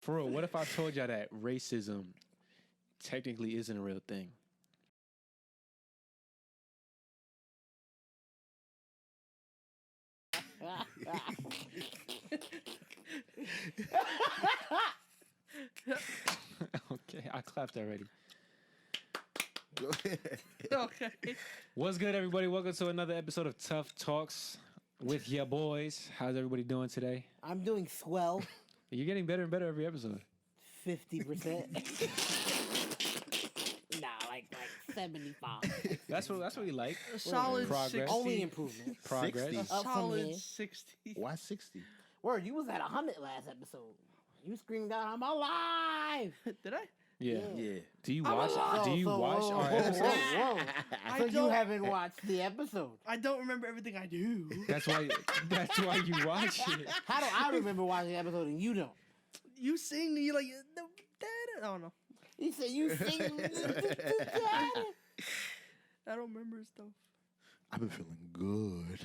For real, what if I told y'all that racism technically isn't a real thing? Okay, I clapped already. Go ahead. Okay. What's good, everybody? Welcome to another episode of Tough Talks with your boys. How's everybody doing today? I'm doing swell. You're getting better and better every episode. 50%. Nah, like 75. That's what we like. A solid Progress. 60. Only improvement. Progress. 60. A Up from solid here. 60. Why 60? Word, you was at 100 last episode. You screamed out, "I'm alive!" Did I? Yeah. Yeah. Do you watch? Do you watch whoa, our whoa, episodes? whoa. So you don't- haven't watched the episode. I don't remember everything I do. That's why you watch it. How do I remember watching the episode and you don't? You sing, you like, I don't know. He said you sing. I don't remember stuff. I've been feeling good.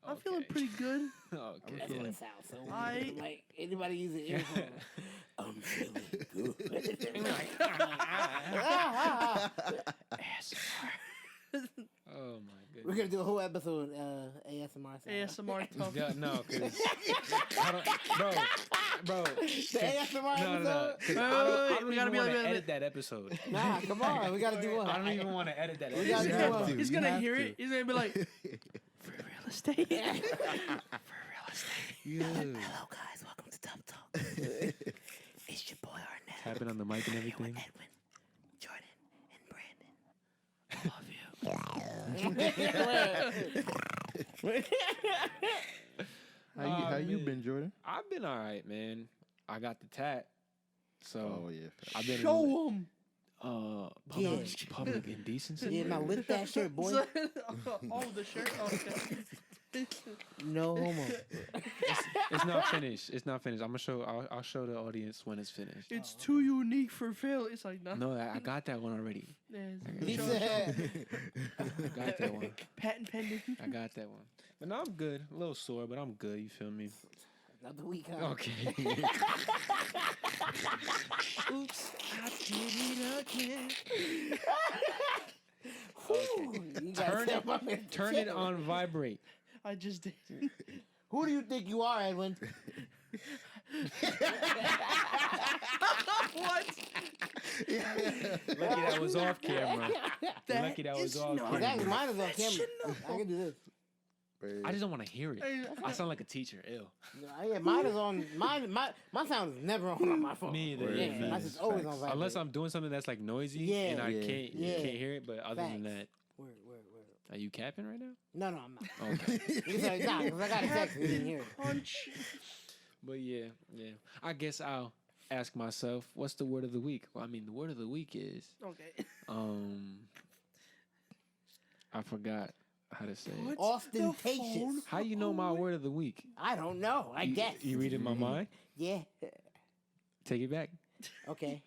I'm feeling pretty good. Okay. That's what it sounds so I- weird. Like anybody using earphones. I'm feeling good. Oh my We're goodness. gonna do a whole episode ASMR. Sound. ASMR tough. Yeah, no, because bro. The ASMR No, episode. 'cause I don't we even gotta be want like- to edit that episode. Nah, come on. We gotta do one. I don't even want to edit that We gotta episode. do one. He's You gonna have hear to. it. He's gonna be like, for real estate. Yeah. Hello, guys. Welcome to Tough Talk. It's your boy Arnett. Tapping on the mic and everything. Edwin, Jordan, and Brandon. I love you. How you man. been, Jordan? I've been all right, man. I got the tat, so Oh yeah. I've been Show him. public indecency. Yeah, now lift that shirt, boy. Oh, the shirt. Okay. No homo. It's not finished. It's not finished. I'm gonna show. I'll show the audience when it's finished. It's too unique for fail. It's like, nah. No, I got that one already. Yeah, He show- said, I got that one. patent pending. I got that one. But no, I'm good. A little sore, but I'm good. You feel me? another week. Huh? Okay. Oops, I did it again. Whew, you gotta tell my man to Turn it chill. on vibrate. I just did. Who do you think you are, Edwin? What? Lucky that was off camera. Lucky that was is off not- camera. Exactly, mine is on camera. I can do this. I just don't want to hear it. I sound like a teacher. Ew. Yeah, mine is on. My sound is never on my phone. Me either. Yeah, Me mine's just always on vibrate. Unless I'm doing something that's like noisy Yeah. and I Yeah. can't hear it. But other than that, Facts. Word. are you capping right now? No, I'm not. Okay. He's like, nah, because I got a text and he didn't hear it. Punch. But yeah. I guess I'll ask myself, what's the word of the week? Well, I mean, the word of the week is Okay. I forgot how to say it. Ostentatious. How you know my word of the week? I don't know. I guess. You reading my mind? Yeah. Take it back. Okay.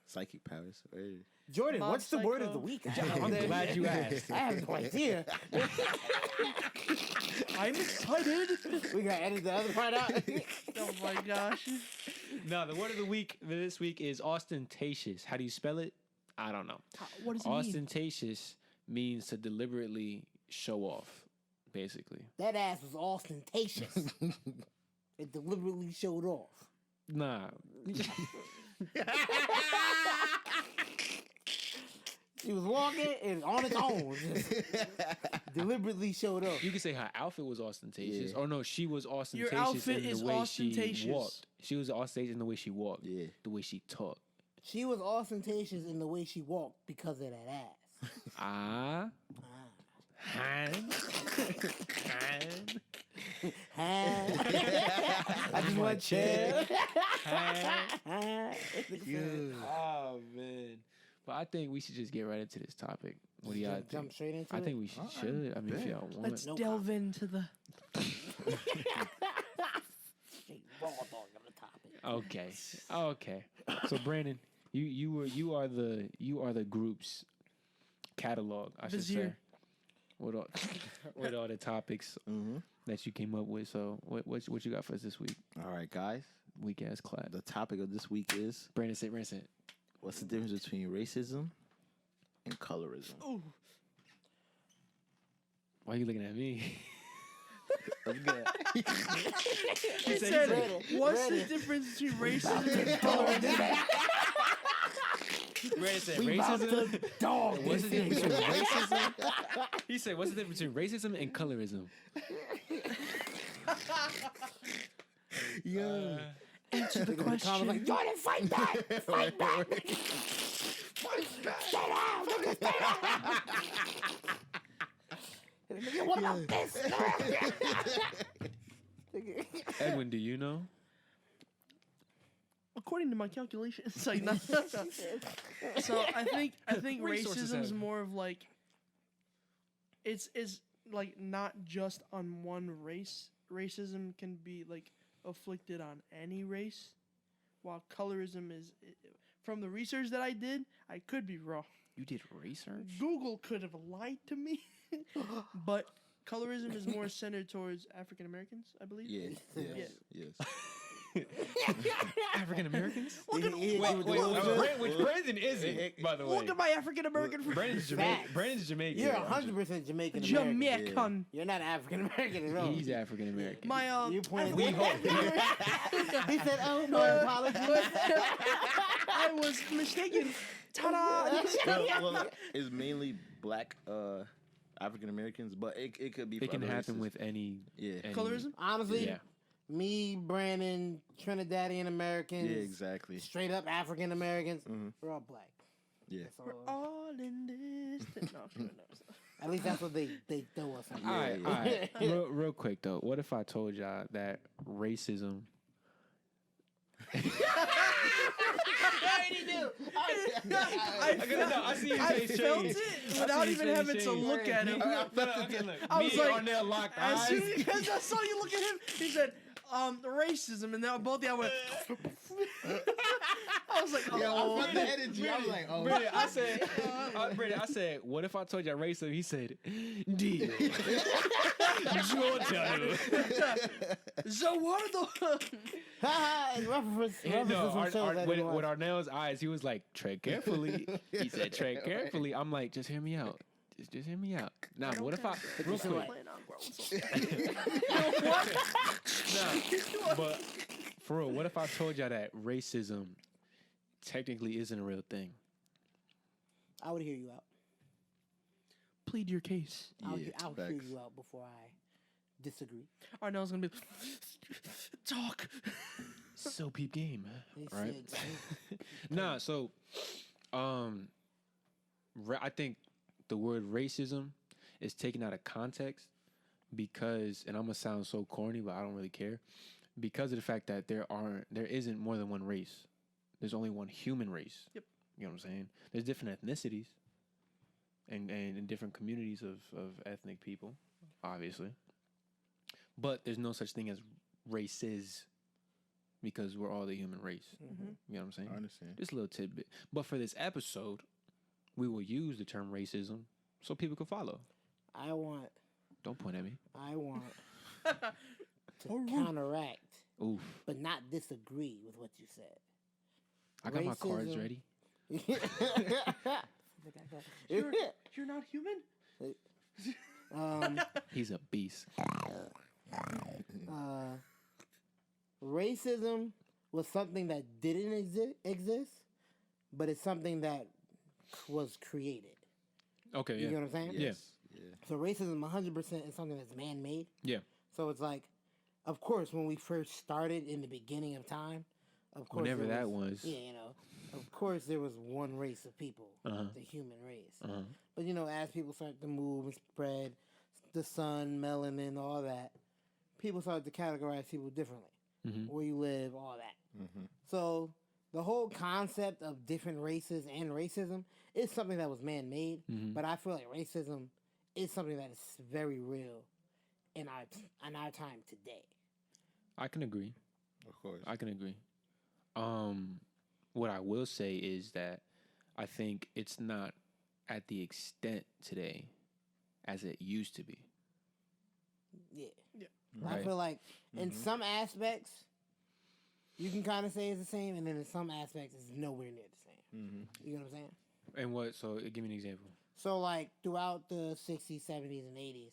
Psychic powers. Hey. Jordan, Mob what's the word of psycho. the week? I'm glad you asked. I have no idea. I'm excited. We gotta edit the other part out. Oh my gosh. No, the word of the week this week is ostentatious. How do you spell it? I don't know. What does it mean? Ostentatious means to deliberately show off, basically. That ass was ostentatious. It deliberately showed off. Nah. She was walking and on its own, just deliberately showed up. You could say her outfit was ostentatious. Yeah. Or no, she was ostentatious outfit in the is way ostentatious. she walked. She was ostentatious in the way she walked. Yeah. The way she talked. She was ostentatious in the way she walked because of that ass. Ah. Han. Han. I just want to chill. Oh man. But I think we should just get right into this topic. What do y'all think? Jump straight into I it? think we should. I mean, if y'all want. Let's No delve into the. Straight raw dog on the topic. Okay. So Brandon, you are the group's catalog, I should Vizier. say. With all the topics that you came up with. So what you got for us this week? All right, guys. Weak ass clap. The topic of this week is Brandon said, what's the difference between racism and colorism? Ooh. Why are you looking at me? Let's get He said- said, Ready, what's ready. the difference between racism and colorism? Brandon said, We about racism. to dog What's the this difference thing. between racism? He said, what's the difference between racism and colorism? Yeah. Answer the Look at the comments question. like, Jordan, fight back! Fight back! Stay down! Nigga, stay down! Nigga, what about this? Nigga. Edwin, do you know? According to my calculations, it's like not. So I think Resources racism is have- more of like it's like not just on one race. Racism can be like afflicted on any race, while colorism is. From the research that I did, I could be wrong. You did research? Google could have lied to me, but colorism is more centered towards African Americans, I believe. Yes. Yes. Yes. African Americans? Look at Wait, Which Brandon isn't, by the way. look at my African American friend. Brandon's Facts. Jamaican. You're 100% Jamaican American. Jamaican. You're not African American at all. He's African American. My You pointed. We hope. He said, "Oh, my apologies." I was mistaken. Ta-da! well, it's mainly black African Americans, but it could be. It for can other happen races. with any. Yeah. Colorism? Honestly, Yeah. me, Brandon, Trinidadian Americans, Yeah. Exactly. straight up African Americans, Mhm. we're all black. Yeah. That's We're all. all in this. No, no. At least that's what they throw us on. All right, Yeah. all right. Real quick though, what if I told y'all that racism? I see his I face felt change. it without even having to look at him. I was like, Arnell locked as soon eyes. as I saw you look at him, he said, racism, and then both of y'all went. I was like, oh, the energy. I was like, oh. Brandon, I said, what if I told y'all racism? He said, deal. Georgia. Zawardo. And references No, from shows I with didn't watch. Arnell's eyes, he was like, tread carefully. He said, tread carefully. I'm like, just hear me out. Just hear me out. Now, what if I real So quick? what? Nah, but for real, what if I told y'all that racism technically isn't a real thing? I would hear you out. Plead your case. I would Yeah, hear facts. you out before I disagree. Arnell's gonna be talk. So peep game, They right? said, Nah, so I think the word racism is taken out of context because, and I'm gonna sound so corny, but I don't really care, because of the fact that there isn't more than one race. There's only one human race. Yep. You know what I'm saying? There's different ethnicities and in different communities of ethnic people, obviously. But there's no such thing as races because we're all the human race. Mm-hmm. You know what I'm saying? I understand. Just a little tidbit. But for this episode, we will use the term racism so people can follow. I want Don't point at me. to counteract, Oof. but not disagree with what you said. I got my cards Racism. ready. You're not human. He's a beast. Racism was something that didn't exist, but it's something that was created. Okay, You yeah. know what I'm saying? Yeah. Yeah. So racism 100% is something that's man-made. Yeah. So it's like, of course, when we first started in the beginning of time, of course, Whenever there that was. yeah, you know, of course there was one race of people, Uh-huh. the human race. Uh-huh. But you know, as people started to move and spread, the sun, melanin, all that, people started to categorize people differently. Mhm. Where you live, all that. Mm-hmm. So the whole concept of different races and racism is something that was man-made. Mhm. But I feel like racism is something that is very real in our time today. I can agree. Of course. I can agree. What I will say is that I think it's not at the extent today as it used to be. Yeah. Right. I feel like in some aspects, you can kind of say it's the same, and then in some aspects, it's nowhere near the same. Mm-hmm. You know what I'm saying? And what? So give me an example. So, like, throughout the 60s, 70s, and 80s,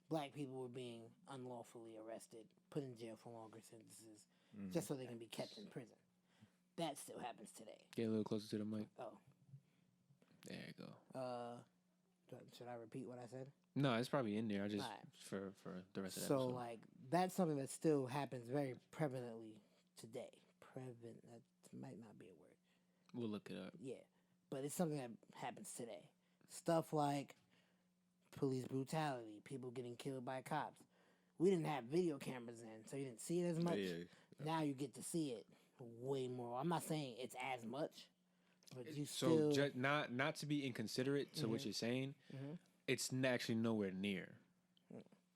black people were being unlawfully arrested, put in jail for longer sentences, just so they can be kept in prison. That still happens today. Get a little closer to the mic. Oh. There you go. Should I repeat what I said? No, it's probably in there. I just Alright. for the rest of the So, episode. like, that's something that still happens very prevalently today. That might not be a word. We'll look it up. Yeah. But it's something that happens today. Stuff like police brutality, people getting killed by cops. We didn't have video cameras then, so you didn't see it as much. Yeah. Now you get to see it way more. I'm not saying it's as much, but you So still... not to be inconsiderate to what you're saying, it's actually nowhere near.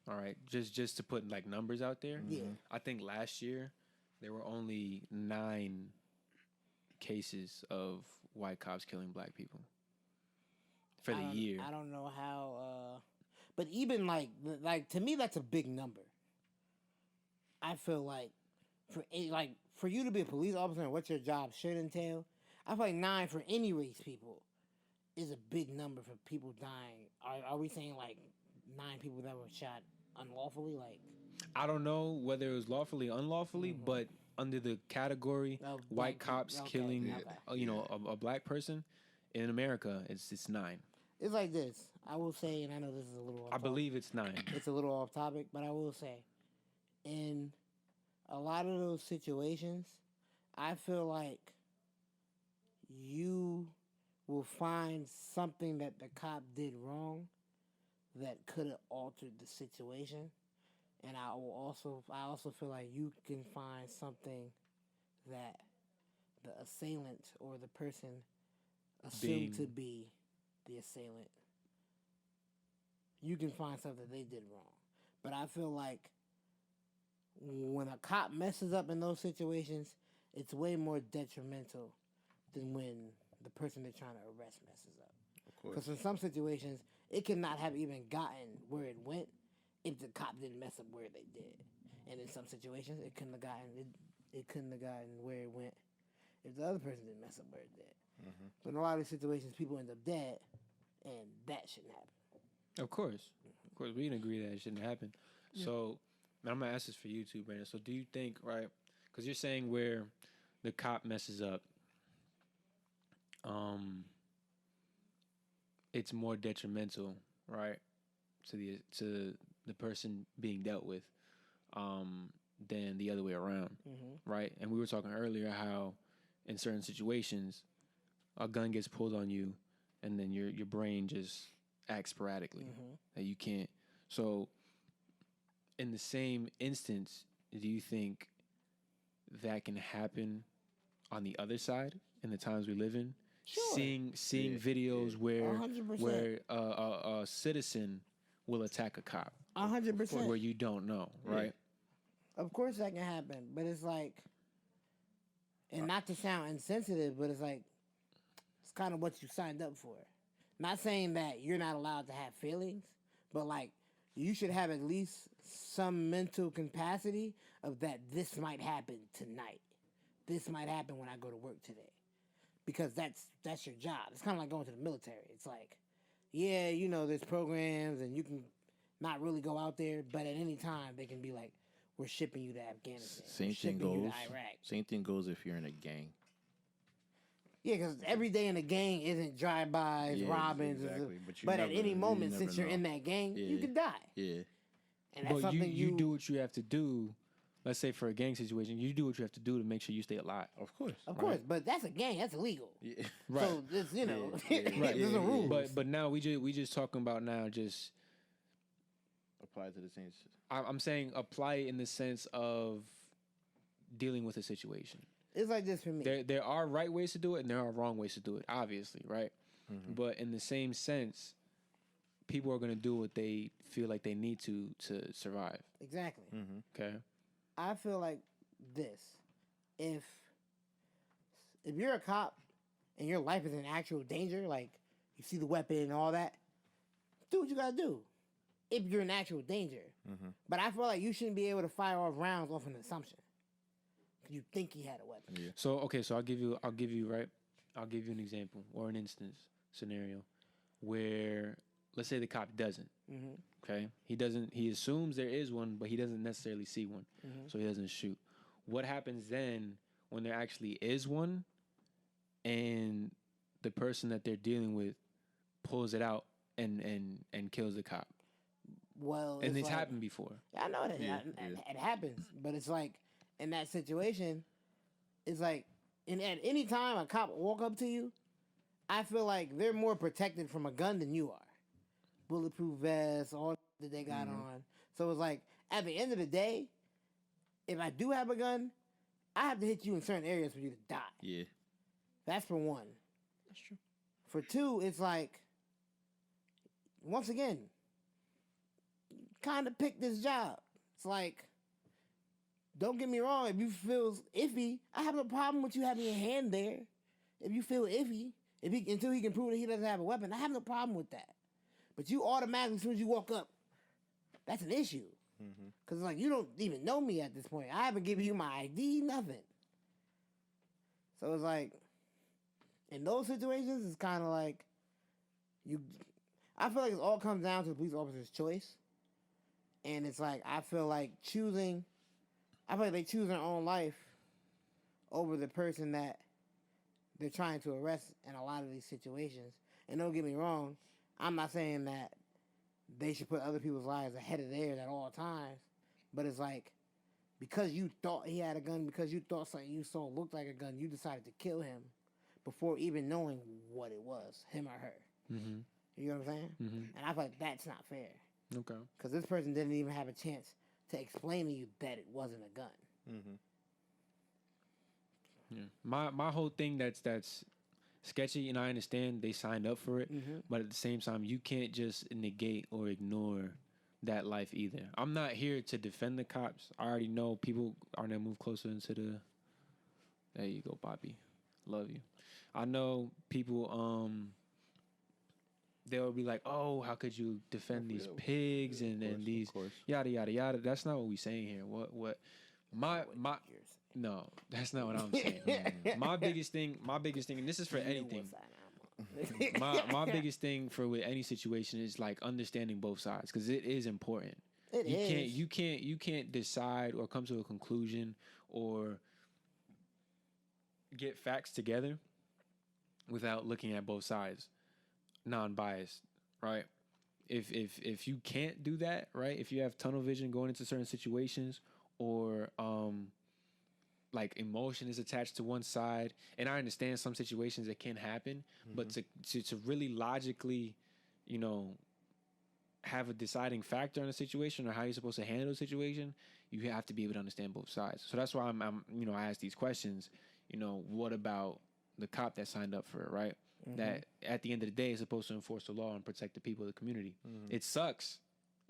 All right, just to put like numbers out there. Yeah. I think last year there were only 9 cases of white cops killing black people for the year. I don't know how, but even like to me, that's a big number. I feel like for you to be a police officer and what your job should entail, I feel like 9 for any race people is a big number for people dying. Are we saying like 9 people that were shot unlawfully? Like, I don't know whether it was lawfully, unlawfully, but under the category Of white black cops people. killing, Okay. a black person in America, it's 9. it's like this. I will say, and I know this is a little. I believe it's 9. It's a little off topic, but I will say, in a lot of those situations, I feel like you will find something that the cop did wrong that could have altered the situation, and I also feel like you can find something that the assailant or the person assumed to be the assailant, you can find something they did wrong. But I feel like when a cop messes up in those situations, it's way more detrimental than when the person they're trying to arrest messes up. Of course. Because in some situations, it could not have even gotten where it went if the cop didn't mess up where they did. And in some situations, it couldn't have gotten where it went if the other person didn't mess up where it did. But in a lot of these situations, people end up dead, and that shouldn't happen. Of course, we can agree that it shouldn't happen. Yeah. So, and I'm gonna ask this for you too, Brandon. So, do you think, right? Because you're saying where the cop messes up, it's more detrimental, right, to the person being dealt with, than the other way around, right? And we were talking earlier how, in certain situations, a gun gets pulled on you, and then your brain just acts sporadically that you can't. So, in the same instance, do you think that can happen on the other side in the times we live in? Sure. Seeing videos where 100%. a citizen will attack a cop 100%. where you don't know, right? Of course that can happen, but it's like, and not to sound insensitive, but it's like, it's kind of what you signed up for. Not saying that you're not allowed to have feelings, but like, you should have at least some mental capacity of that this might happen tonight. This might happen when I go to work today. Because that's your job. It's kind of like going to the military. It's like, yeah, you know, there's programs and you can not really go out there, but at any time they can be like, we're shipping you to Afghanistan. Same we're thing shipping you goes. to Iraq. Same thing goes if you're in a gang. Yeah, because every day in the gang isn't drive-bys, Yeah, robins. exactly. But at you any moment, never since you're know. in that gang, you Yeah. could die. Yeah. And that's But something you do what you have to do. Let's say for a gang situation, you do what you have to do to make sure you stay alive. Of course. Of course, but that's a gang. That's illegal. Yeah. Right. So, it's, you know, Yeah, yeah, Right. there's a yeah, rule. But now we just talking about now just Apply to the same. I'm saying apply it in the sense of dealing with a situation. It's like this for me. There are right ways to do it and there are wrong ways to do it, obviously, right? But in the same sense, people are going to do what they feel like they need to survive. Exactly. Okay? I feel like this. If you're a cop and your life is in actual danger, like you see the weapon and all that, do what you gotta do. If you're in actual danger. But I feel like you shouldn't be able to fire off rounds off an assumption. You think he had a weapon. Yeah. So I'll give you an example or an instance scenario where let's say the cop doesn't. Mm-hmm. Okay, he assumes there is one, but he doesn't necessarily see one, so he doesn't shoot. What happens then when there actually is one, and the person that they're dealing with pulls it out and kills the cop? Well, And it's like, happened before. I know that it happens, but it's like in that situation, it's like, and at any time a cop walk up to you, I feel like they're more protected from a gun than you are. Bulletproof vests, all that they got on. So it's like at the end of the day, if I do have a gun, I have to hit you in certain areas for you to die. Yeah. That's for one. That's true. For two, it's like, once again, kind of pick this job. It's like, don't get me wrong, if you feel iffy, I have no problem with you having your hand there. If you feel iffy, until he can prove that he doesn't have a weapon, I have no problem with that. But you automatically, as soon as you walk up, that's an issue. Because it's like, you don't even know me at this point. I haven't given you my ID, nothing. So it's like, in those situations, it's kind of like, I feel like it all comes down to the police officer's choice. And it's like, I feel like they choose their own life over the person that they're trying to arrest in a lot of these situations. And don't get me wrong, I'm not saying that they should put other people's lives ahead of theirs at all times. But it's like, because you thought he had a gun, because you thought something you saw looked like a gun, you decided to kill him before even knowing what it was, him or her. Mm-hmm. You know what I'm saying? Mm-hmm. And I feel like that's not fair. Okay. Because this person didn't even have a chance to explain to you that it wasn't a gun. Yeah. My whole thing that's sketchy, and I understand they signed up for it, but at the same time, you can't just negate or ignore that life either. I'm not here to defend the cops. I already know people are gonna move closer into the. There you go, Bobby. Love you. I know people. They'll be like, "Oh, how could you defend these pigs and these yada yada yada?" That's not what we saying here. What my no, that's not what I'm saying. My biggest thing, and this is for anything. my biggest thing for with any situation is like understanding both sides, because it is important. You can't decide or come to a conclusion or get facts together without looking at both sides, non-biased, right? If you can't do that, right? If you have tunnel vision going into certain situations, or like emotion is attached to one side, and I understand some situations that can happen, but to really logically, have a deciding factor in a situation or how you're supposed to handle a situation, you have to be able to understand both sides. So that's why I'm I ask these questions. What about the cop that signed up for it, right? That at the end of the day is supposed to enforce the law and protect the people of the community. It sucks.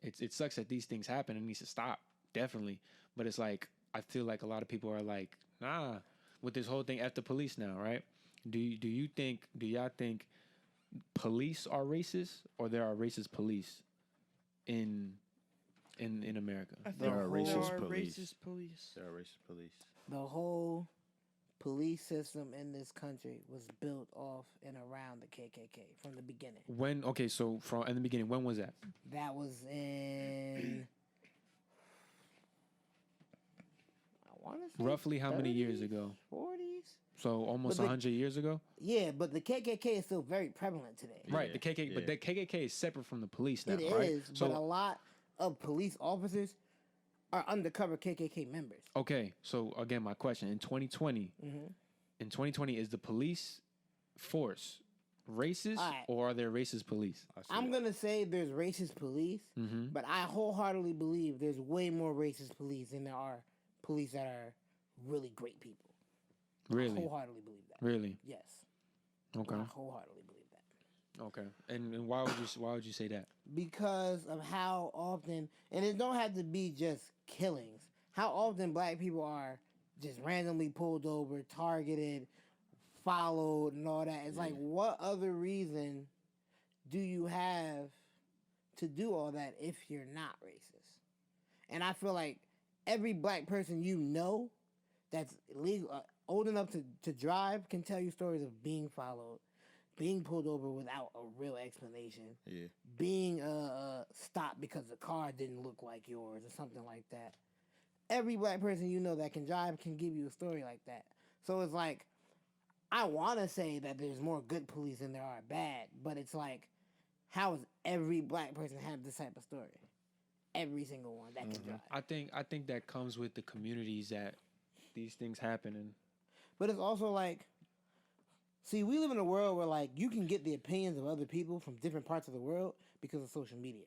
It sucks that these things happen. It needs to stop, definitely. But it's like, I feel like a lot of people are like, nah, with this whole thing, F the police now, right? Do y'all think police are racist, or there are racist police in America? I think There are racist police. racist police. There are racist police. The whole police system in this country was built off and around the KKK from the beginning. So from in the beginning, when was that? That was in, I want to say, Roughly how many years ago? 40s. So almost 100 years ago? Yeah, but the KKK is still very prevalent today. Right, the KKK, but the KKK is separate from the police now, It right? is, but a lot of police officers are undercover KKK members. Okay, so again, my question, in 2020, is the police force racist, or are there racist police? I'm going to say there's racist police, but I wholeheartedly believe there's way more racist police than there are police that are really great people. Really? I wholeheartedly believe that. Really? Yes. Okay. I wholeheartedly believe that. Okay. And why would you say that? Because of how often, and it don't have to be just killings, how often black people are just randomly pulled over, targeted, followed, and all that. It's like, what other reason do you have to do all that if you're not racist? And I feel like every black person that's legal, old enough to drive can tell you stories of being followed, being pulled over without a real explanation, being stopped because the car didn't look like yours or something like that. Every black person you know that can drive can give you a story like that. So it's like, I want to say that there's more good police than there are bad, but it's like, how does every black person have this type of story? Every single one that can drive. I think that comes with the communities that these things happen in. But it's also like, see, we live in a world where like you can get the opinions of other people from different parts of the world because of social media.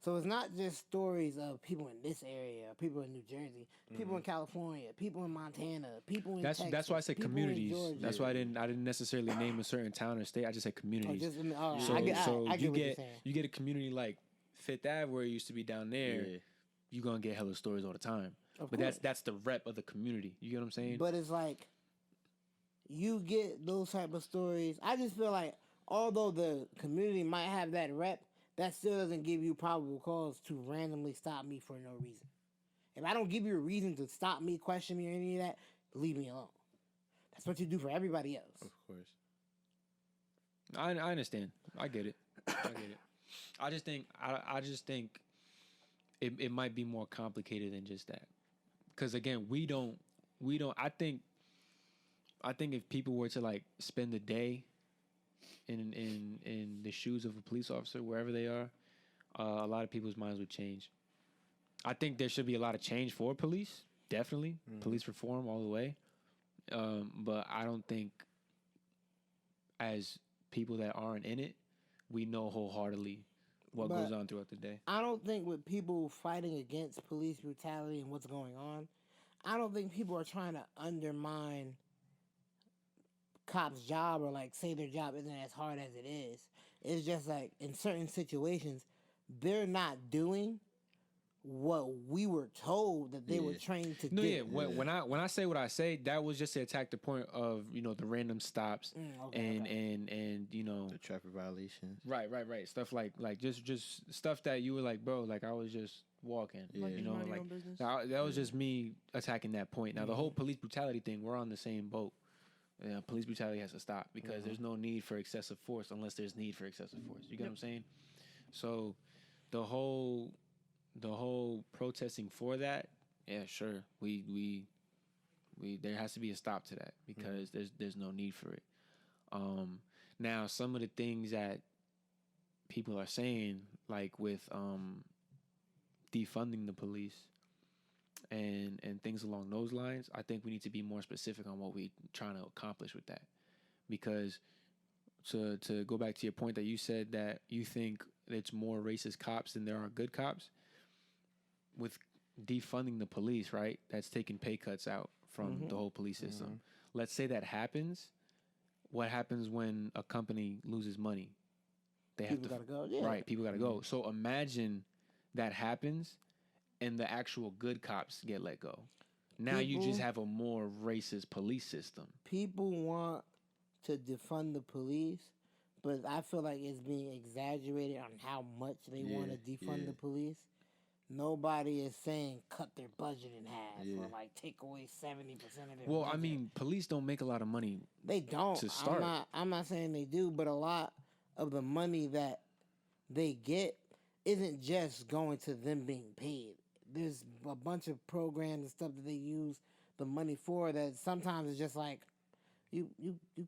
So it's not just stories of people in this area, people in New Jersey, people in California, people in Montana, people in Texas. That's why I said people in communities. Georgia. That's why I didn't necessarily name a certain town or state. I just said communities. All right. So I get what you you're get saying. you get a community like Fifth Ave where it used to be down there. Yeah. You're gonna get hella stories all the time. Of But course. that's the rep of the community. You get what I'm saying? But it's like, you get those type of stories. I just feel like, although the community might have that rep, that still doesn't give you probable cause to randomly stop me for no reason. If I don't give you a reason to stop me, question me, or any of that, leave me alone. That's what you do for everybody else. Of course. I understand. I get it. I just think it might be more complicated than just that. Because again, we don't I think if people were to like spend a day in the shoes of a police officer, wherever they are, a lot of people's minds would change. I think there should be a lot of change for police, definitely. Police reform all the way. But I don't think as people that aren't in it, we know wholeheartedly what goes on throughout the day. I don't think with people fighting against police brutality and what's going on, I don't think people are trying to undermine cops' job or like say their job isn't as hard as it is. It's just like in certain situations, they're not doing what we were told that they were trained to do. When I say what I say, that was just to attack the point of the random stops and The traffic violations. right stuff like just stuff that you were like, bro, like I was just walking, Like, you know, mind your like own business. that was just me attacking that point. Now the whole police brutality thing, we're on the same boat. Police brutality has to stop because there's no need for excessive force unless there's need for excessive force. You get what I'm saying? So the whole protesting for that, yeah, sure. We there has to be a stop to that because there's no need for it. Now some of the things that people are saying, like with defunding the police and things along those lines, I think we need to be more specific on what we're trying to accomplish with that. Because to go back to your point that you said that you think it's more racist cops than there are good cops, with defunding the police, right? That's taking pay cuts out from the whole police system. Let's say that happens. What happens when a company loses money? People gotta go. Yeah. Right, people gotta go. So imagine that happens and the actual good cops get let go. Now you just have a more racist police system. People want to defund the police, but I feel like it's being exaggerated on how much they want to defund the police. Nobody is saying cut their budget in half or like take away 70% of their budget. I mean, police don't make a lot of money. They don't. To start. I'm not saying they do, but a lot of the money that they get isn't just going to them being paid. There's a bunch of programs and stuff that they use the money for that sometimes it's just like, you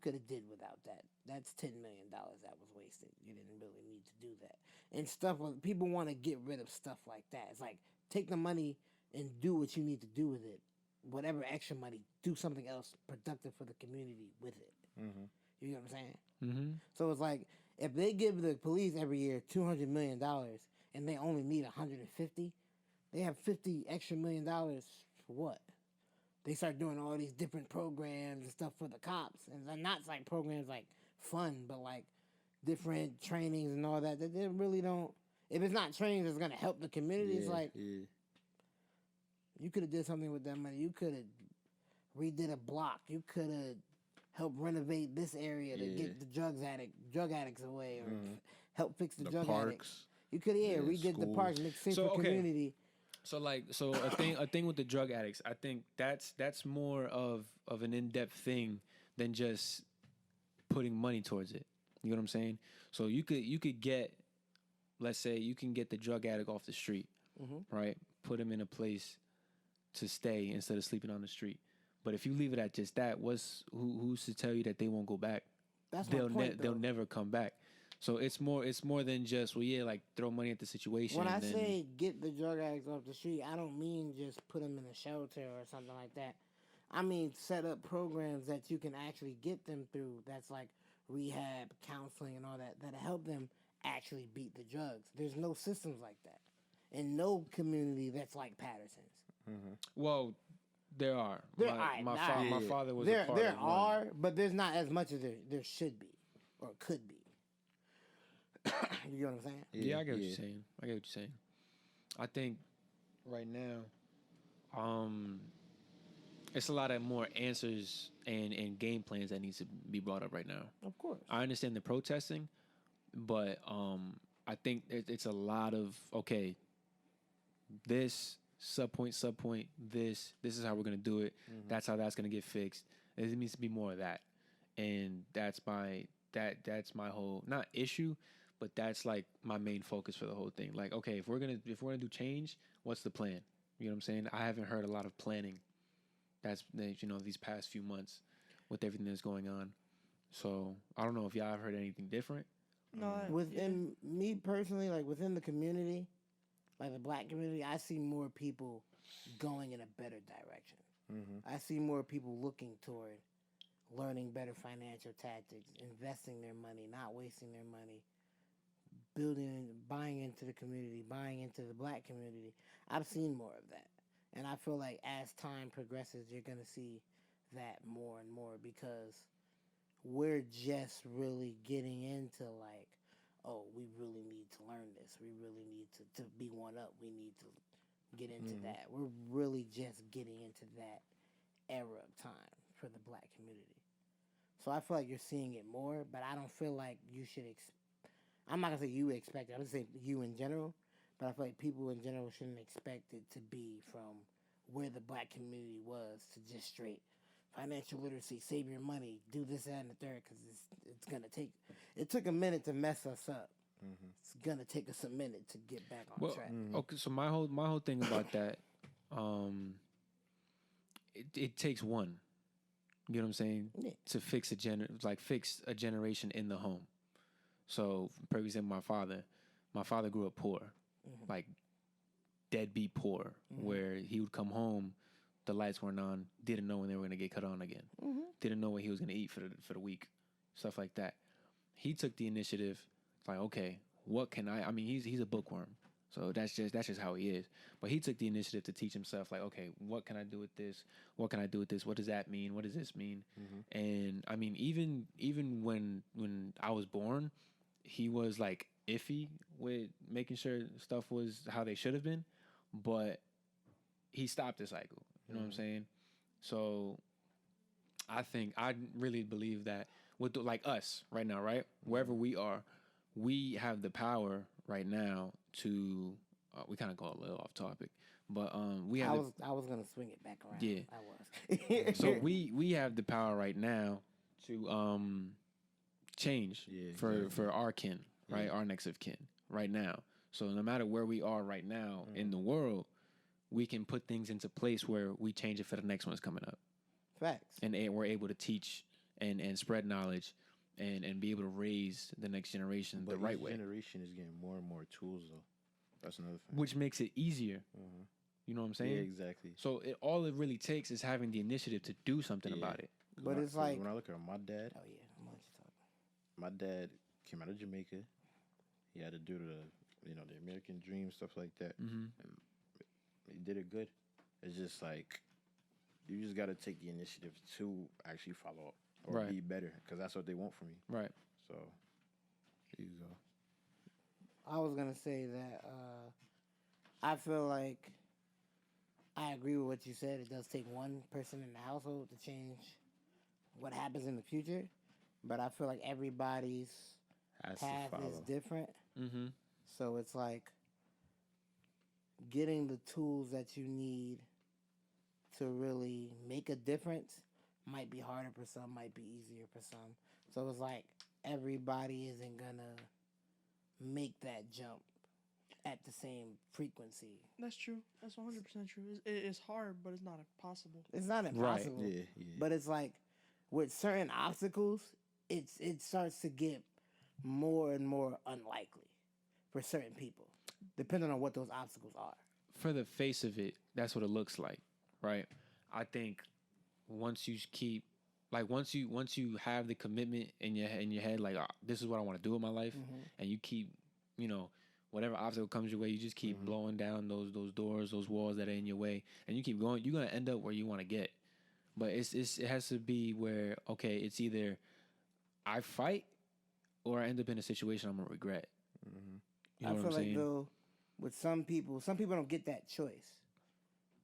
could have did without that. That's $10 million that was wasted. You didn't really need to do that. And stuff, people want to get rid of stuff like that. It's like, take the money and do what you need to do with it. Whatever extra money, do something else productive for the community with it. You know what I'm saying? Mm-hmm. So it's like, if they give the police every year $200 million and they only need 150, they have $50 extra million for what? They start doing all these different programs and stuff for the cops. And not like programs like fun, but like different trainings and all that. They really don't. If it's not trainings that's going to help the community, it's like, you could have did something with that money. You could have redid a block. You could have helped renovate this area to get the drug addicts away or help fix the drug addicts. You could have redid the parks, make safer community. So a thing with the drug addicts, I think that's more of an in-depth thing than just putting money towards it. You know what I'm saying? So you could get, let's say you can get the drug addict off the street, right? Put him in a place to stay instead of sleeping on the street. But if you leave it at just that, who's to tell you that they won't go back? That's my point, They'll though. never come back. So it's more than just, well, yeah, like throw money at the situation. When I and then, say get the drug addicts off the street, I don't mean just put them in a shelter or something like that. I mean set up programs that you can actually get them through. That's like rehab, counseling, and all that. That'll help them actually beat the drugs. There's no systems like that, and no community that's like Patterson's. well, there are. There My are. father was There a part there of one. are, but there's not as much as there should be or could be. You know what I'm saying? Yeah, I get what you're saying. I think right now, it's a lot of more answers and game plans that needs to be brought up right now. Of course. I understand the protesting, but I think it's a lot of, okay, this subpoint, this is how we're gonna do it. That's how that's gonna get fixed. There needs to be more of that, and that's my whole, not issue, but that's like my main focus for the whole thing. Like, okay, if we're gonna do change, what's the plan? You know what I'm saying? I haven't heard a lot of planning. That's these past few months with everything that's going on. So I don't know if y'all have heard anything different. No, Within me personally, like within the community, like the black community, I see more people going in a better direction. I see more people looking toward learning better financial tactics, investing their money, not wasting their money, buying into the community, buying into the black community. I've seen more of that. And I feel like as time progresses, you're going to see that more and more because we're just really getting into like, oh, we really need to learn this. We really need to be one up. We need to get into that. We're really just getting into that era of time for the black community. So I feel like you're seeing it more, but I don't feel like you should I'm not going to say you expect it. I'm going to say you in general. But I feel like people in general shouldn't expect it to be from where the black community was to just straight financial literacy, save your money, do this, that, and the third, because it's going to take... It took a minute to mess us up. It's going to take us a minute to get back on track. Okay, so my whole thing about that, it takes one. You know what I'm saying? Yeah. To fix fix a generation in the home. So, for example, my father grew up poor, like deadbeat poor, where he would come home, the lights weren't on, didn't know when they were going to get cut on again, didn't know what he was going to eat for the week, stuff like that. He took the initiative, like, okay, what can I mean, he's a bookworm, so that's just how he is. But he took the initiative to teach himself, like, okay, what can I do with this? What can I do with this? What does that mean? What does this mean? And I mean, even when I was born, he was like iffy with making sure stuff was how they should have been, but he stopped the cycle. You know what I'm saying? So I really believe that with like us right now, right? Wherever we are, we have the power right now to we kind of go a little off topic, but we have I was going to swing it back around. Yeah. I was. so we have the power right now to change for our kin, right? Our next of kin right now. So no matter where we are right now in the world, we can put things into place where we change it for the next one's coming up. Facts. And we're able to teach and spread knowledge and be able to raise the next generation the right way. Generation is getting more and more tools, though. That's another thing. Which makes it easier. You know what I'm saying? Yeah, exactly. So all it really takes is having the initiative to do something about it. But it's like... When I look at my dad... Oh, yeah. I'm going to let you talk. My dad came out of Jamaica. He had to do the American dream, stuff like that. And he did it good. It's just like, you just got to take the initiative to actually follow up or be better, because that's what they want from you. Right. So, there you go. I was going to say that I feel like I agree with what you said. It does take one person in the household to change what happens in the future. But I feel like everybody's path is different. So it's like, getting the tools that you need to really make a difference might be harder for some, might be easier for some. So it's like everybody isn't gonna make that jump at the same frequency. That's true. That's 100% true. It's hard, but it's not impossible. It's not impossible, Yeah. but it's like with certain obstacles, it starts to get more and more unlikely for certain people, depending on what those obstacles are. For the face of it, that's what it looks like, right? I think once you keep, like, once you have the commitment in your head, like, this is what I want to do with my life, and you keep, whatever obstacle comes your way, you just keep blowing down those doors, those walls that are in your way, and you keep going. You're gonna end up where you want to get. But it has to be where, okay, it's either I fight or I end up in a situation I'm gonna regret. You know I what feel I'm like saying? though, with some people don't get that choice.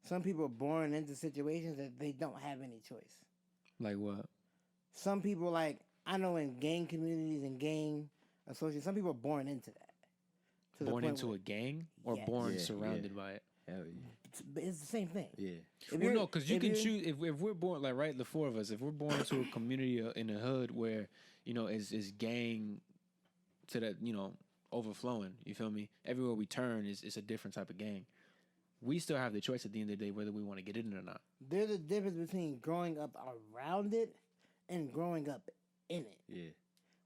Some people are born into situations that they don't have any choice. Like what? Some people, like, I know in gang communities and gang associations, some people are born into that. To the Born point into where- a gang or Yes. born Yeah, surrounded by it? Hell yeah. it's the same thing. Yeah. If Well, you're- no, because you if can you're- choose. If we're born, like, right, the four of us, if we're born into a community in the hood where, is gang to that, overflowing, you feel me? Everywhere we turn is a different type of gang. We still have the choice at the end of the day whether we want to get in it or not. There's a difference between growing up around it and growing up in it. Yeah.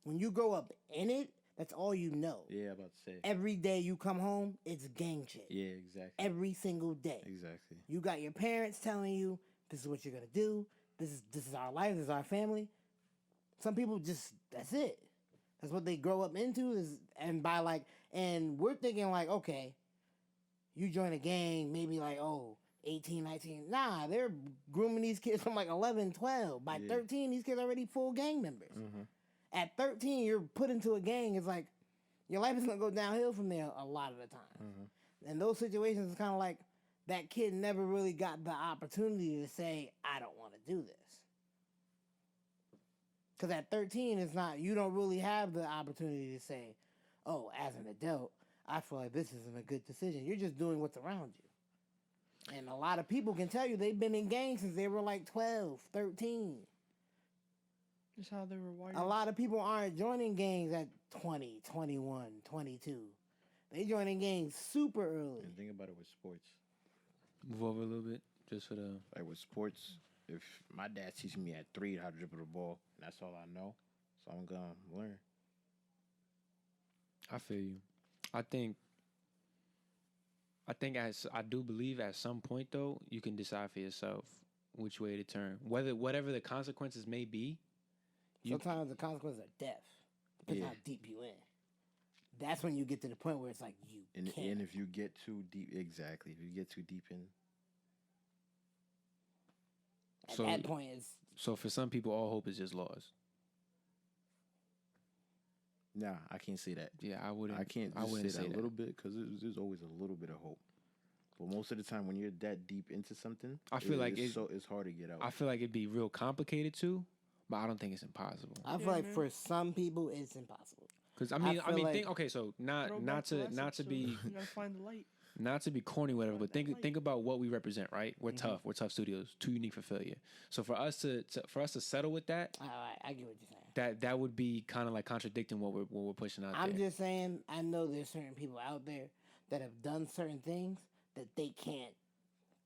When you grow up in it, that's all you know. Yeah, about to say. Every day you come home, it's gang shit. Yeah, exactly. Every single day. Exactly. You got your parents telling you, this is what you're gonna do. This is our life. This is our family. Some people just, that's it. That's what they grow up into. And we're thinking like, okay, you join a gang, maybe like, 18, 19. Nah, they're grooming these kids from like 11, 12. By 13, these kids are already full gang members. At 13, you're put into a gang. It's like, your life is gonna go downhill from there a lot of the time. And those situations, it's kind of like that kid never really got the opportunity to say, I don't want to do this. Because at 13, you don't really have the opportunity to say, oh, as an adult, I feel like this isn't a good decision. You're just doing what's around you. And a lot of people can tell you they've been in gangs since they were like 12, 13. Just how they were wired. A lot of people aren't joining gangs at 20, 21, 22. They joining gangs super early. And think about it with sports. Move over a little bit, just for the. Like with sports, if my dad teaching me at 3 how to dribble the ball, and that's all I know, so I'm gonna learn. I feel you. I do believe at some point though you can decide for yourself which way to turn, whatever the consequences may be. Sometimes the consequences are death. Depends Yeah. how deep you in. That's when you get to the point where it's like you And can't. if you get too deep, exactly. If you get too deep in, At So- that point, it's So for some people, all hope is just lost. nah, I can't say that. Yeah, I wouldn't. I can't I just wouldn't say that a little bit because there's always a little bit of hope. But most of the time, when you're that deep into something, I feel like it's hard to get out. I feel like it'd be real complicated too, but I don't think it's impossible. I feel Yeah, like man. for some people it's impossible. Because I I mean, feel like- think okay. So not Throwback to last not to episode, be You gotta find the light. not to be corny, whatever. But Find that light. think about what we represent, right? We're tough. We're tough studios. Too unique for failure. So for us to settle with that, All right, I get what you're saying. that would be kind of like contradicting what we're pushing out I'm there. just saying, I know there's certain people out there that have done certain things that they can't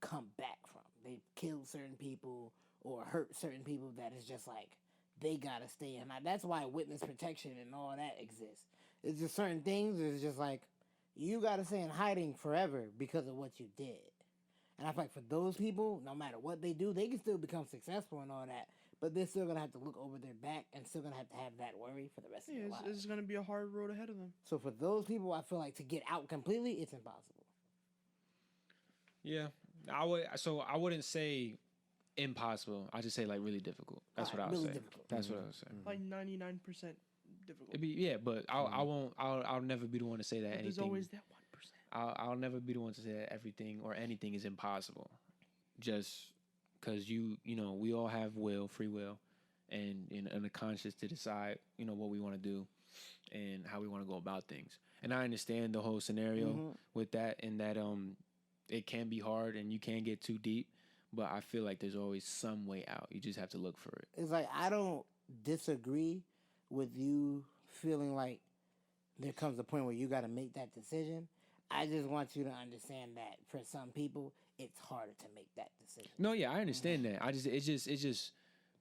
come back from. They've killed certain people or hurt certain people that is just like, they gotta stay in. That's why witness protection and all that exists. It's just certain things, it's just like, you gotta stay in hiding forever because of what you did. And I feel like for those people, no matter what they do, they can still become successful and all that, but they're still gonna have to look over their back and still gonna have to have that worry for the rest of Yeah, their lives. it's gonna be a hard road ahead of them. So for those people, I feel like to get out completely, it's impossible. Yeah, I would. So I wouldn't say impossible. I just say like really difficult. That's what I would Really say. difficult. That's what I would say. Like 99% difficult. It'd be, yeah, but I won't. I'll never be the one to say that But there's anything. always that 1%. I'll never be the one to say that everything or anything is impossible. Just because we all have free will, and a conscience to decide what we want to do and how we want to go about things. And I understand the whole scenario with that, and that it can be hard and you can get too deep, but I feel like there's always some way out. You just have to look for it. It's like I don't disagree with you feeling like there comes a point where you got to make that decision. I just want you to understand that for some people, it's harder to make that decision. No, yeah, I understand that. It's just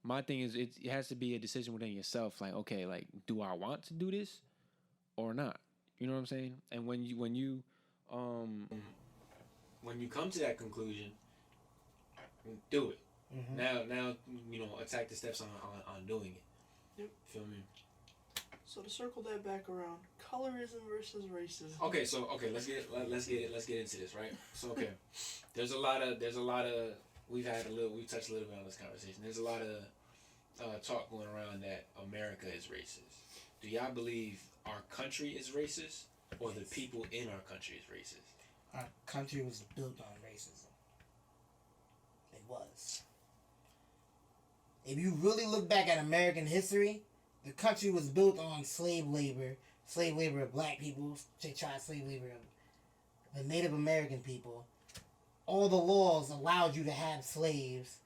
my thing is it has to be a decision within yourself. Like, okay, like, do I want to do this or not? You know what I'm saying? And when you come to that conclusion, do it. Now attack the steps on doing it. Yep. Feel me? So to circle that back around, colorism versus racism. Okay, so let's get into this, right? So there's a lot of we've touched a little bit on this conversation. There's a lot of talk going around that America is racist. Do y'all believe our country is racist, or the people in our country is racist? Our country was built on racism. It was. If you really look back at American history, the country was built on slave labor of black people, child slave labor of the Native American people. All the laws allowed you to have slaves.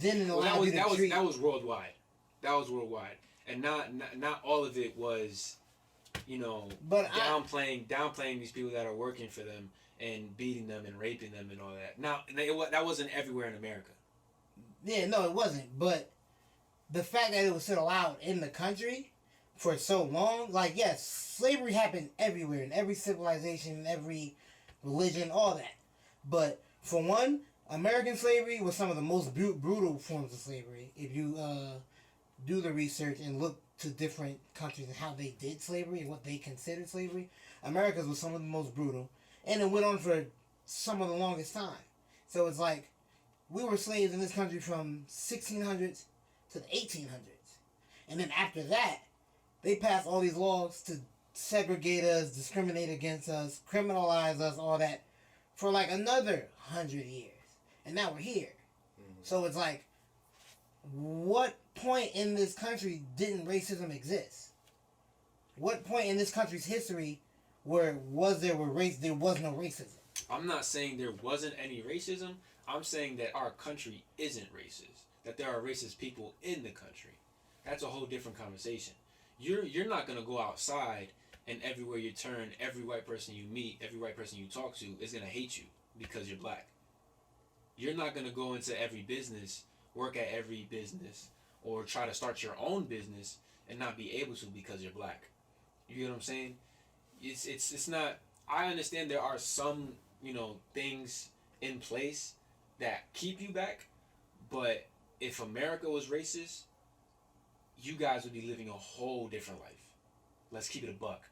Didn't allow you to treat... That was worldwide. That was worldwide, and not all of it was, downplaying these people that are working for them and beating them and raping them and all that. Now that wasn't everywhere in America. Yeah, no, it wasn't. But the fact that it was still allowed in the country for so long, like, yes, slavery happened everywhere, in every civilization, in every religion, all that. But for one, American slavery was some of the most brutal forms of slavery. If you do the research and look to different countries and how they did slavery and what they considered slavery, America's was some of the most brutal. And it went on for some of the longest time. So it's like, we were slaves in this country from 1600s to the 1800s. And then after that, they passed all these laws to segregate us, discriminate against us, criminalize us, all that, for like another 100 years. And now we're here. Mm-hmm. So it's like, what point in this country didn't racism exist? What point in this country's history there was no racism? I'm not saying there wasn't any racism. I'm saying that our country isn't racist. That there are racist people in the country. That's a whole different conversation. You're not gonna go outside and everywhere you turn, every white person you meet, every white person you talk to is gonna hate you because you're black. You're not gonna go into every business, work at every business, or try to start your own business and not be able to because you're black. You get what I'm saying? It's not. I understand there are some things in place that keep you back, but if America was racist, you guys would be living a whole different life. Let's keep it a buck.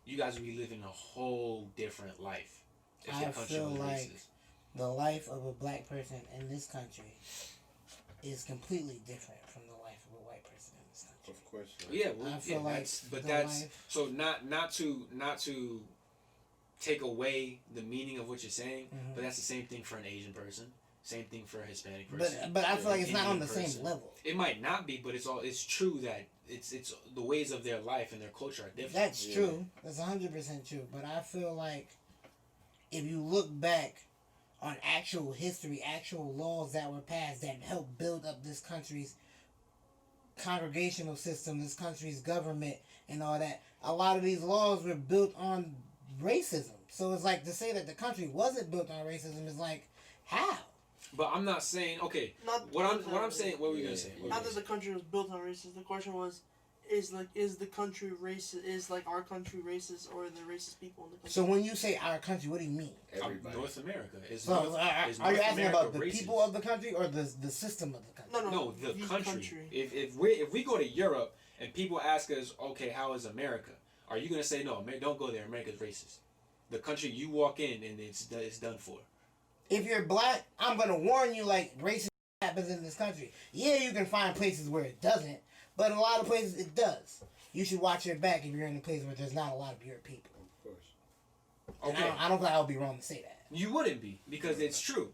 You guys would be living a whole different life if I the country feel was like racist. The life of a black person in this country is completely different from the life of a white person in this country. Of course. Yeah, well, I feel like that's so not to take away the meaning of what you're saying, but that's the same thing for an Asian person, same thing for a Hispanic person. But I feel like it's Indian not on the person. same level. It might not be, but it's true that it's the ways of their life and their culture are different. That's true. That's 100% true. But I feel like if you look back on actual history, actual laws that were passed that helped build up this country's congregational system, this country's government, and all that, a lot of these laws were built on racism. So it's like to say that the country wasn't built on racism is like, how? But I'm not saying what I'm saying. What were you gonna say? Not that the country was built on racism. The question was, is the country racist? Is like our country racist, or are there racist people in the country? So when you say our country, what do you mean? Everybody. North America is. So North, are you asking America about the racist? people of the country or the system of the country? No, the country. If we go to Europe and people ask us, okay, how is America? Are you gonna say no? Don't go there. America's racist. The country you walk in and it's done for. If you're black, I'm gonna warn you. Like, racism happens in this country. Yeah, you can find places where it doesn't, but in a lot of places it does. You should watch your back if you're in a place where there's not a lot of your people. Of course. Okay. I don't think I would be wrong to say that. You wouldn't be, because it's true.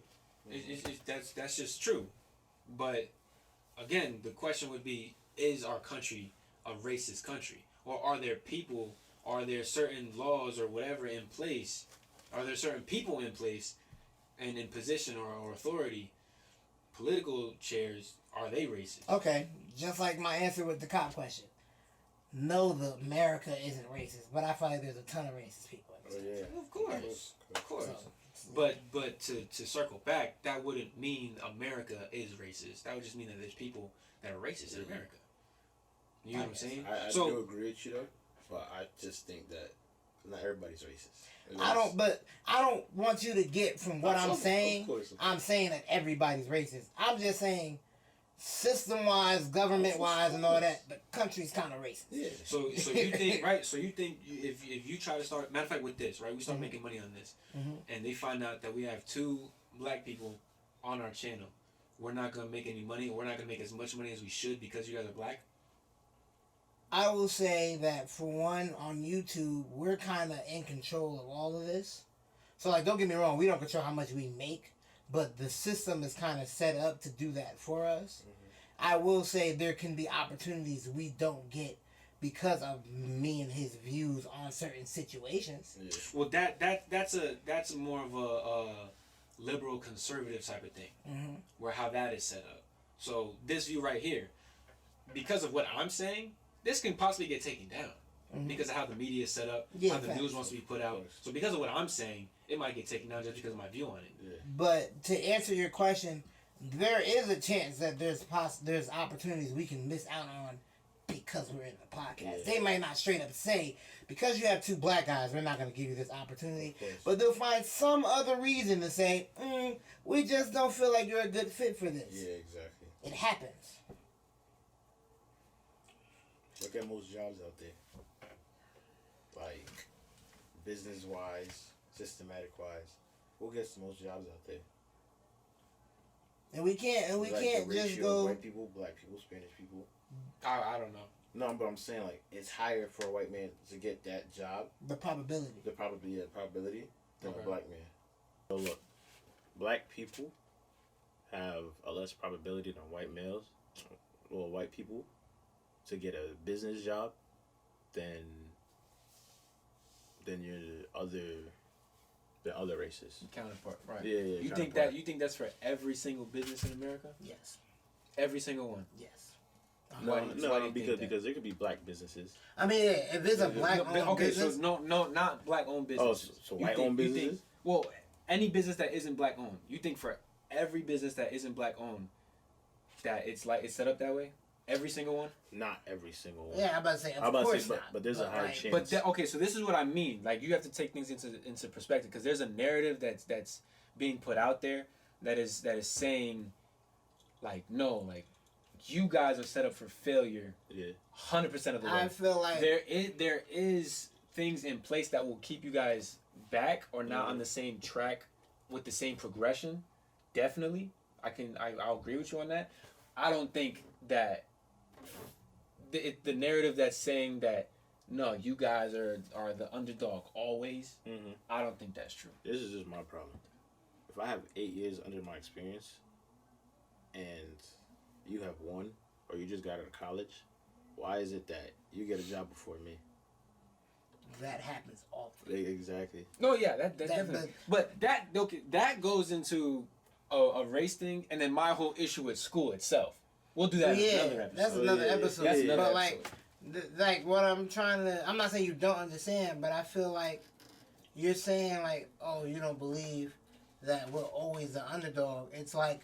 That's just true. But again, the question would be: is our country a racist country, or are there people? Are there certain laws or whatever in place? Are there certain people in place and in position or authority, political chairs, are they racist? Okay, just like my answer with the cop question. No, the America isn't racist, but I feel like there's a ton of racist people. Oh yeah. Of course. So, But to circle back, that wouldn't mean America is racist. That would just mean that there's people that are racist in America. You know what I'm saying? I do agree with you though, but I just think that not everybody's racist. I don't want you to get from what I'm saying. Of course. I'm saying that everybody's racist. I'm just saying, system-wise, government-wise, and all that, the country's kind of racist. Yeah. So you think right? So you think if you try to start, matter of fact, with this, right? We start making money on this, and they find out that we have 2 black people on our channel. We're not gonna make any money, or we're not gonna make as much money as we should because you guys are black. I will say that for one, on YouTube, we're kind of in control of all of this. So, like, don't get me wrong, we don't control how much we make, but the system is kind of set up to do that for us. I will say there can be opportunities we don't get because of me and his views on certain situations. Yeah. Well, that's more of a liberal conservative type of thing, where how that is set up. So this view right here, because of what I'm saying, this can possibly get taken down because of how the media is set up, how the news wants to be put out. So because of what I'm saying, it might get taken down just because of my view on it. Yeah. But to answer your question, there is a chance that there's opportunities we can miss out on because we're in the podcast. They might not straight up say, because you have 2 black guys, we're not going to give you this opportunity. But they'll find some other reason to say, we just don't feel like you're a good fit for this. Yeah, exactly. It happens. Look at most jobs out there. Like, business-wise, systematic-wise. Who gets the most jobs out there? And we can't the just ratio go. of white people, black people, Spanish people. I don't know. No, but I'm saying, like, it's higher for a white man to get that job. The probability. The probability than Okay. a black man. So look, black people have a less probability than white males, or white people, to get a business job than your other races. Counterpart, right? Yeah. You counterpart. think that's for every single business in America? Yes. Every single one. Yes. Why do you think that? because there could be black businesses. I mean, if it's a black-owned business, so no, not black-owned business. Oh, so white-owned businesses? Well, any business that isn't black-owned. You think for every business that isn't black-owned, that it's set up that way? Every single one? Not every single one. yeah, I'm about to say, of course not. but there's a higher chance. But okay, so this is what I mean. Like, you have to take things into perspective, because there's a narrative that's being put out there that is saying, like, no, like, you guys are set up for failure. Yeah. 100% of the way. I feel like there is things in place that will keep you guys back or not on the same track with the same progression. Definitely, I'll agree with you on that. I don't think that the narrative that's saying that no, you guys are the underdog always. I don't think that's true. This is just my problem. If I have 8 years under my experience, and you have 1, or you just got out of college, why is it that you get a job before me? that happens often. Exactly. No, yeah, that definitely. But that goes into a race thing, and then my whole issue with school itself. We'll do that in another episode. That's another episode. That's another but episode. like what I'm trying to, I'm not saying you don't understand, but I feel like you're saying like, oh, you don't believe that we're always the underdog. It's like,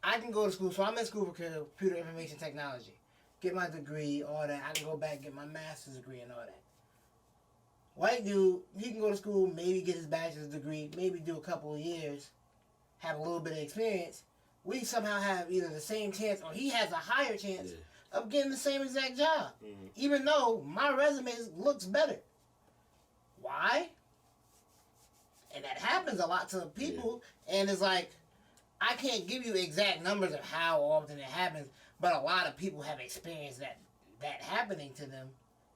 I can go to school, so I'm in school for computer information technology, get my degree, all that. I can go back and get my master's degree and all that. White dude, he can go to school, maybe get his bachelor's degree, maybe do a couple of years, have a little bit of experience. We somehow have either the same chance or he has a higher chance of getting the same exact job, even though my resume looks better. Why? And that happens a lot to people, and it's like, I can't give you exact numbers of how often it happens, but a lot of people have experienced that happening to them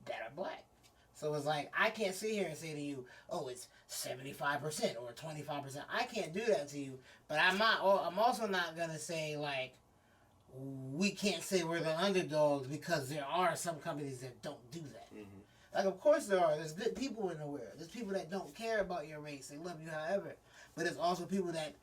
that are black. So it's like, I can't sit here and say to you, oh, it's 75% or 25%. I can't do that to you. But I'm also not going to say, like, we can't say we're the underdogs because there are some companies that don't do that. Like, of course there are. There's good people in the world. There's people that don't care about your race. They love you however. but it's also people that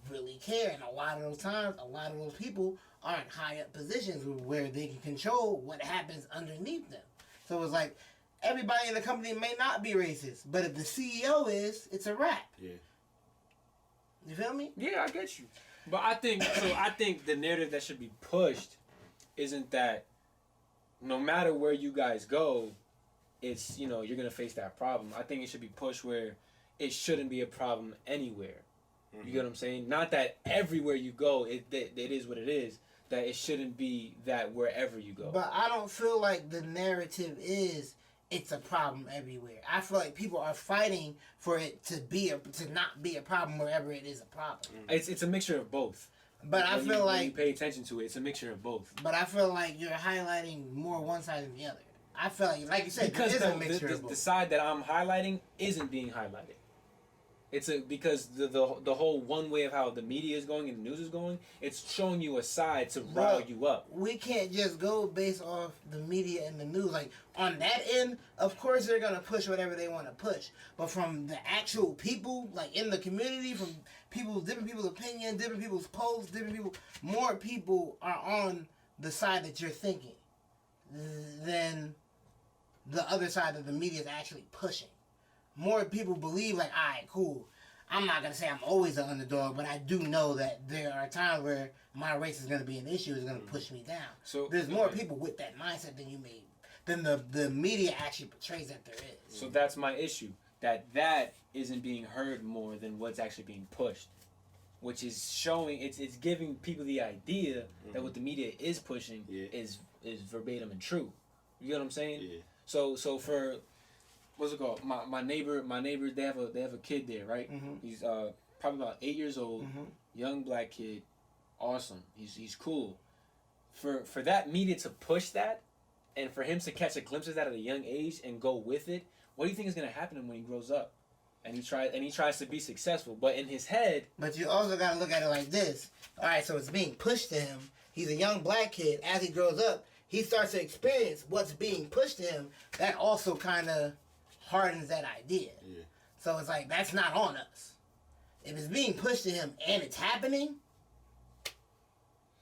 really care. And a lot of those times, a lot of those people are in high up positions where they can control what happens underneath them. So it's like everybody in the company may not be racist, but if the CEO is, it's a wrap. Yeah. You feel me? Yeah, I get you. But I think the narrative that should be pushed isn't that no matter where you guys go, it's, you're gonna face that problem. I think it should be pushed where it shouldn't be a problem anywhere. Mm-hmm. You get what I'm saying? Not that everywhere you go, it is what it is. That it shouldn't be that wherever you go. But I don't feel like the narrative is it's a problem everywhere. I feel like people are fighting for it to not be a problem wherever it is a problem. It's a mixture of both. But I feel like when you pay attention to it, it's a mixture of both. But I feel like you're highlighting more one side than the other. I feel like you said, because there is a mixture of both. The side that I'm highlighting isn't being highlighted. Because the whole one way of how the media is going and the news is going, it's showing you a side to rile you up. We can't just go based off the media and the news. Like on that end, of course they're gonna push whatever they want to push. But from the actual people, like in the community, from different people's opinions, different people's posts, more people are on the side that you're thinking than the other side that the media is actually pushing. More people believe, like, all right, cool. I'm not going to say I'm always an underdog, but I do know that there are times where my race is going to be an issue, it's going to push me down. So there's more people with that mindset than the media actually portrays that there is. So that's my issue. That isn't being heard more than what's actually being pushed. Which is showing, it's giving people the idea that what the media is pushing is verbatim and true. You get what I'm saying? Yeah. So for... What's it called? My neighbor. They have a kid there, right? Mm-hmm. He's probably about 8 years old, young black kid, awesome. He's cool. For that media to push that, and for him to catch a glimpse of that at a young age and go with it, what do you think is gonna happen to him when he grows up? And he tries to be successful, but in his head. But you also gotta look at it like this. All right, so it's being pushed to him. He's a young black kid. As he grows up, he starts to experience what's being pushed to him. That also kind of hardens that idea. Yeah. So it's like, that's not on us. If it's being pushed to him and it's happening,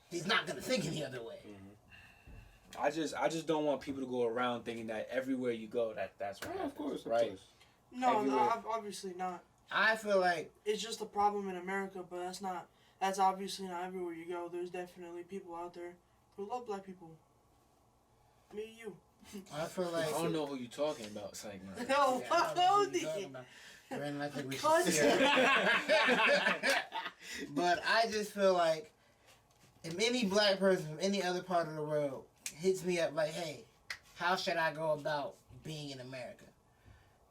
he's not going to think any other way. Mm-hmm. I just don't want people to go around thinking that everywhere you go, that's what happens, of course, right? No, obviously not. I feel like it's just a problem in America, but that's obviously not everywhere you go. There's definitely people out there who love black people. Me and you. I feel like I don't know who you're talking about, it's like, man. No, Brandon, I think we should share. But I just feel like if any black person from any other part of the world hits me up like, hey, how should I go about being in America?